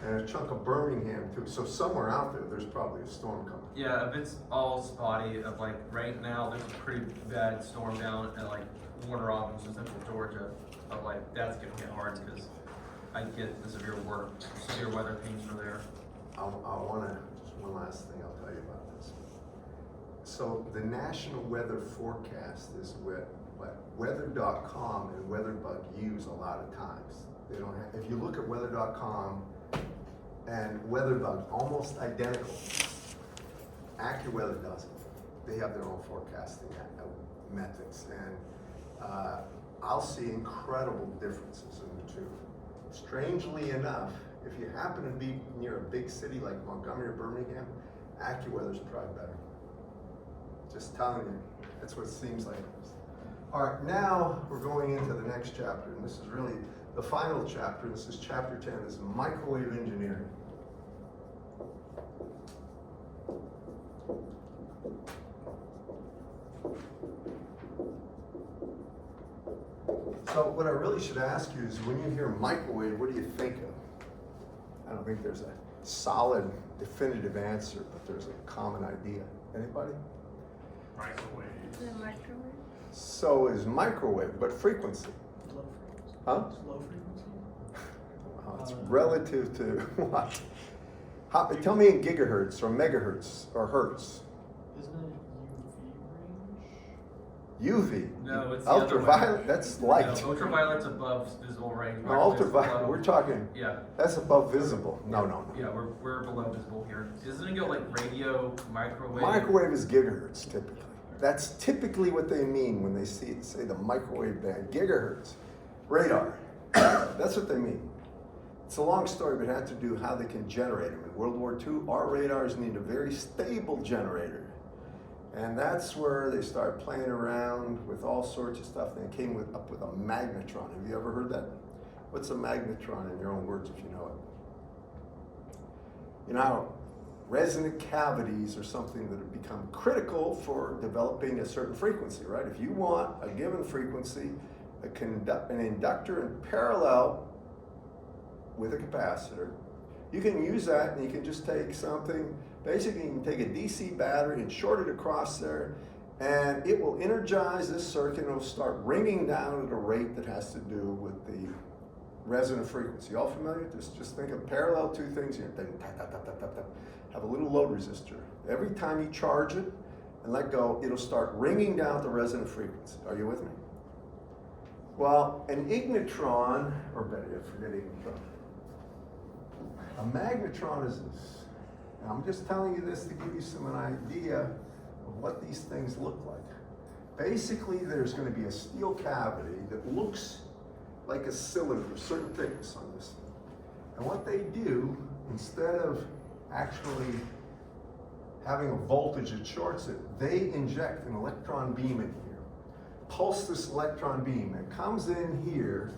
and a chunk of Birmingham too. So somewhere out there, there's probably a storm coming. Yeah, if it's all spotty, of like right now, there's a pretty bad storm down at like Warner Robins in central Georgia. Of like, that's gonna get hard because I get the severe weather pains from there. I wanna, just one last thing I'll tell you about this. So the National Weather Forecast is what weather.com and WeatherBug use a lot of times. They don't have, if you look at weather.com and WeatherBug, almost identical. AccuWeather doesn't. They have their own forecasting methods, and I'll see incredible differences in the two. Strangely enough, if you happen to be near a big city like Montgomery or Birmingham, AccuWeather's probably better. Just telling you, that's what it seems like. All right, now we're going into the next chapter, and this is really the final chapter. This is chapter 10, this is microwave engineering. So what I really should ask you is, when you hear microwave, what do you think of? I don't think there's a solid, definitive answer, but there's a common idea. Anybody? Microwave. The microwave? So is microwave, but frequency. Low frequency. Huh? It's low frequency. Wow, it's relative to what? Tell me in gigahertz or megahertz or hertz. Isn't it UV range? UV. No, it's the other way. ultraviolet. That's light. No, ultraviolet's above visible range. No, Microwave's ultraviolet. below. We're talking. Yeah. That's above visible. No. Yeah, we're below visible here. Doesn't it go like radio, microwave? Microwave is gigahertz typically. That's typically what they mean when they say the microwave band. Gigahertz. Radar. That's what they mean. It's a long story, but it had to do how they can generate them. In World War II, our radars need a very stable generator. And that's where they started playing around with all sorts of stuff. And they came up with a magnetron. Have you ever heard that? What's a magnetron in your own words, if you know it? You know, resonant cavities are something that have become critical for developing a certain frequency, right? If you want a given frequency, an inductor in parallel with a capacitor, you can use that, and you can just take something, basically you can take a DC battery and short it across there, and it will energize this circuit, and it'll start ringing down at a rate that has to do with the resonant frequency. All familiar? Just think of parallel two things here. Have a little load resistor. Every time you charge it and let go, it'll start ringing down the resonant frequency. Are you with me? Well, an ignitron, or better yet, forget ignitron. A magnetron is this. And I'm just telling you this to give you an idea of what these things look like. Basically, there's going to be a steel cavity that looks like a cylinder, a certain thickness on this. And what they do, instead of actually having a voltage that shorts it, they inject an electron beam in here. Pulse this electron beam. It comes in here,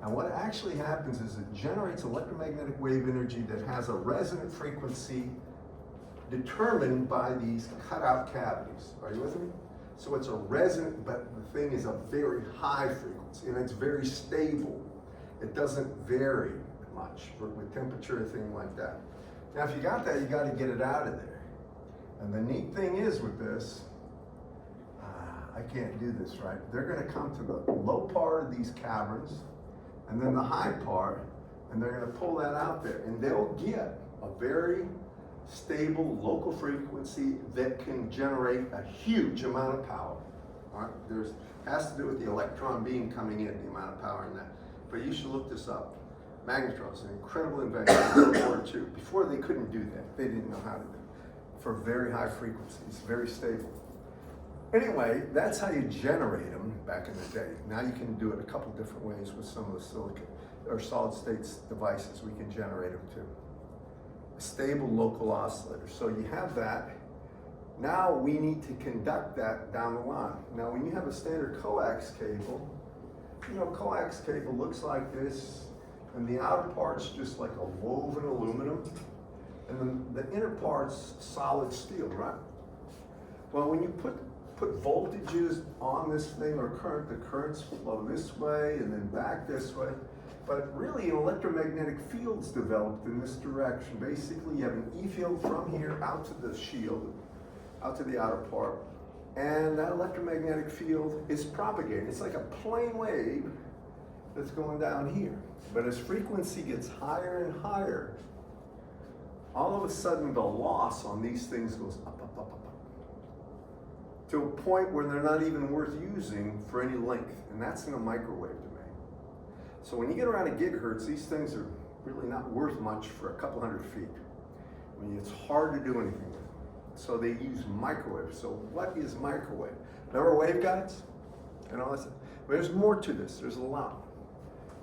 and what actually happens is it generates electromagnetic wave energy that has a resonant frequency determined by these cutout cavities. Are you with me? So it's a resonant, but the thing is a very high frequency, and it's very stable. It doesn't vary much with temperature or thing like that. Now, if you got that, you got to get it out of there. And the neat thing is with this, I can't do this right. They're going to come to the low part of these caverns, and then the high part, and they're going to pull that out there, and they'll get a very stable local frequency that can generate a huge amount of power. All right, has to do with the electron beam coming in, the amount of power in that. But you should look this up. Magnetrons, an incredible invention in World War II. Before they couldn't do that, they didn't know how to do it. For very high frequencies, very stable. Anyway, that's how you generate them back in the day. Now you can do it a couple different ways with some of the silicon or solid state devices. We can generate them too. A stable local oscillator. So you have that. Now we need to conduct that down the line. Now when you have a standard coax cable, you know, coax cable looks like this, and the outer part's just like a woven aluminum, and then the inner part's solid steel, right? Well, when you put voltages on this thing or current, the currents flow this way and then back this way. But really, electromagnetic fields developed in this direction. Basically, you have an E field from here out to the shield, out to the outer part. And that electromagnetic field is propagating. It's like a plane wave that's going down here. But as frequency gets higher and higher, all of a sudden the loss on these things goes up, up, up, up, up, to a point where they're not even worth using for any length. And that's in a microwave domain. So when you get around a gigahertz, these things are really not worth much for a couple hundred feet. I mean, it's hard to do anything with them. So they use microwave. So what is microwave? Remember waveguides and all that stuff? Well, there's more to this. There's a lot.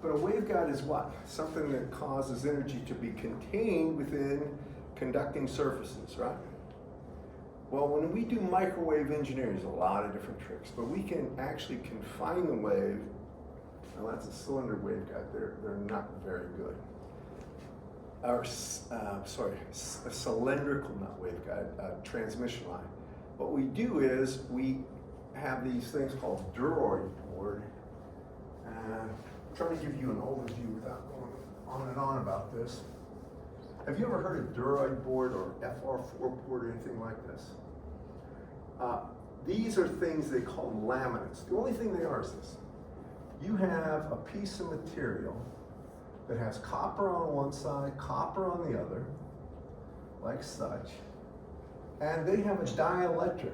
But a waveguide is what? Something that causes energy to be contained within conducting surfaces, right? Well, when we do microwave engineering, there's a lot of different tricks, but we can actually confine the wave. Now that's a cylinder waveguide. They're not very good. Or, a cylindrical, not waveguide, transmission line. What we do is we have these things called Duroid board. I'm trying to give you an overview without going on and on about this. Have you ever heard of Duroid board or FR4 board or anything like this? These are things they call laminates. The only thing they are is this. You have a piece of material that has copper on one side, copper on the other, like such, and they have a dielectric.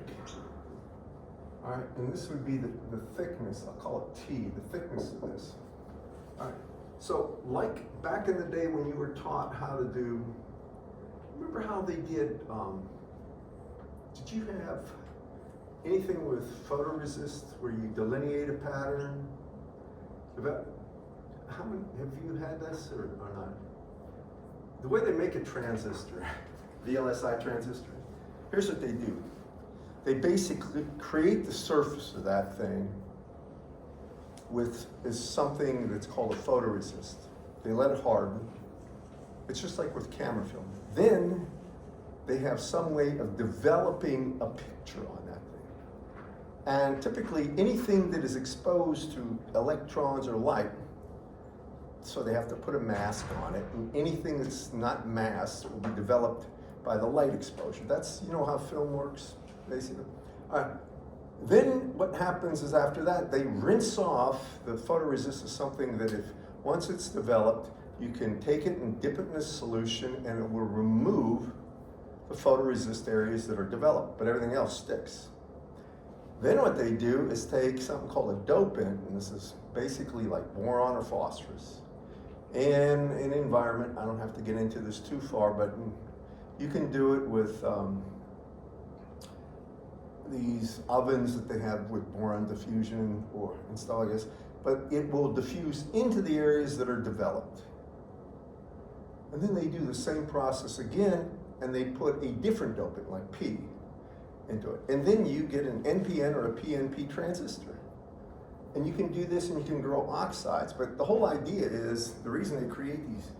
All right, and this would be the thickness, I'll call it T, the thickness of this. All right, so like back in the day when you were taught how to do, remember how they did you have anything with photoresist where you delineate a pattern? How many, have you had this or not? The way they make a transistor, VLSI transistor, here's what they do. They basically create the surface of that thing with something that's called a photoresist. They let it harden. It's just like with camera film. Then they have some way of developing a picture on that thing. And typically anything that is exposed to electrons or light, so they have to put a mask on it, and anything that's not masked will be developed by the light exposure. That's, you know how film works, basically. All right. Then what happens is after that, they rinse off the photoresist is something that once it's developed, you can take it and dip it in a solution and it will remove the photoresist areas that are developed, but everything else sticks. Then what they do is take something called a dopant, and this is basically like boron or phosphorus. In an environment, I don't have to get into this too far, but you can do it with these ovens that they have with boron diffusion and stuff like this, but it will diffuse into the areas that are developed. And then they do the same process again, and they put a different dopant, like P, into it. And then you get an NPN or a PNP transistor. And you can do this and you can grow oxides, but the whole idea is, the reason they create these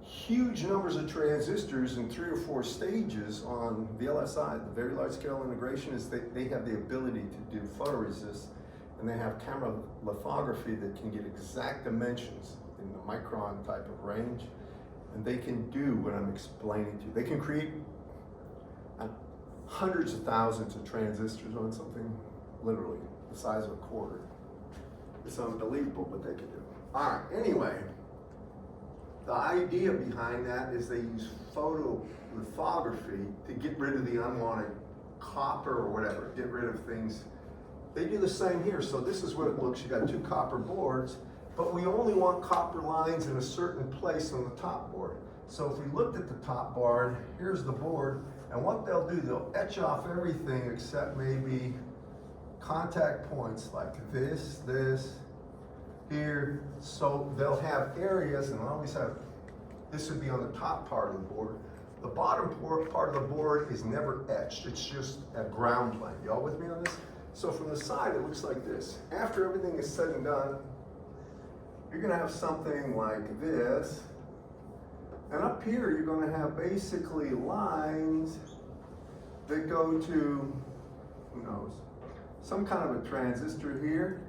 huge numbers of transistors in 3 or 4 stages on VLSI, the very large scale integration, is they have the ability to do photoresist, and they have camera lithography that can get exact dimensions in the micron type of range, and they can do what I'm explaining to you. They can create hundreds of thousands of transistors on something literally the size of a quarter. It's unbelievable what they can do. All right, anyway, the idea behind that is they use photolithography to get rid of the unwanted copper or whatever, get rid of things. They do the same here. So this is what it looks. You got 2 copper boards, but we only want copper lines in a certain place on the top board. So if we looked at the top board, here's the board, and what they'll do, they'll etch off everything except maybe contact points like this, here. So they'll have areas, and they'll always have, this would be on the top part of the board. The bottom part of the board is never etched. It's just a ground plane. Y'all with me on this? So from the side, it looks like this. After everything is said and done, you're gonna have something like this. And up here, you're gonna have basically lines that go to, who knows, some kind of a transistor here.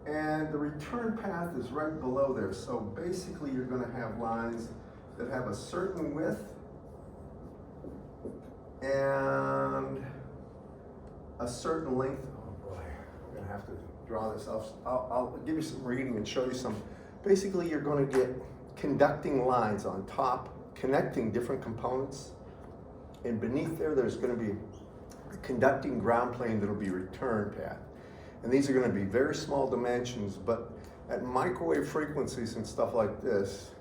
And the return path is right below there. So basically, you're gonna have lines that have a certain width and a certain length. Oh boy, I'm gonna have to draw this. I'll give you some reading and show you some. Basically, you're gonna get conducting lines on top, connecting different components. And beneath there, there's gonna be a conducting ground plane that'll be return path. And these are gonna be very small dimensions, but at microwave frequencies and stuff like this,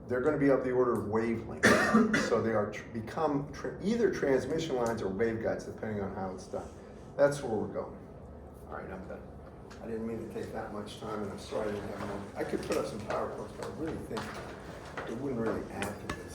they're gonna be of the order of wavelengths. So they are become either transmission lines or waveguides, depending on how it's done. That's where we're going. All right, I'm done. I didn't mean to take that much time, and I'm sorry I didn't have more. I could put up some PowerPoints, but I really think it wouldn't really add to this.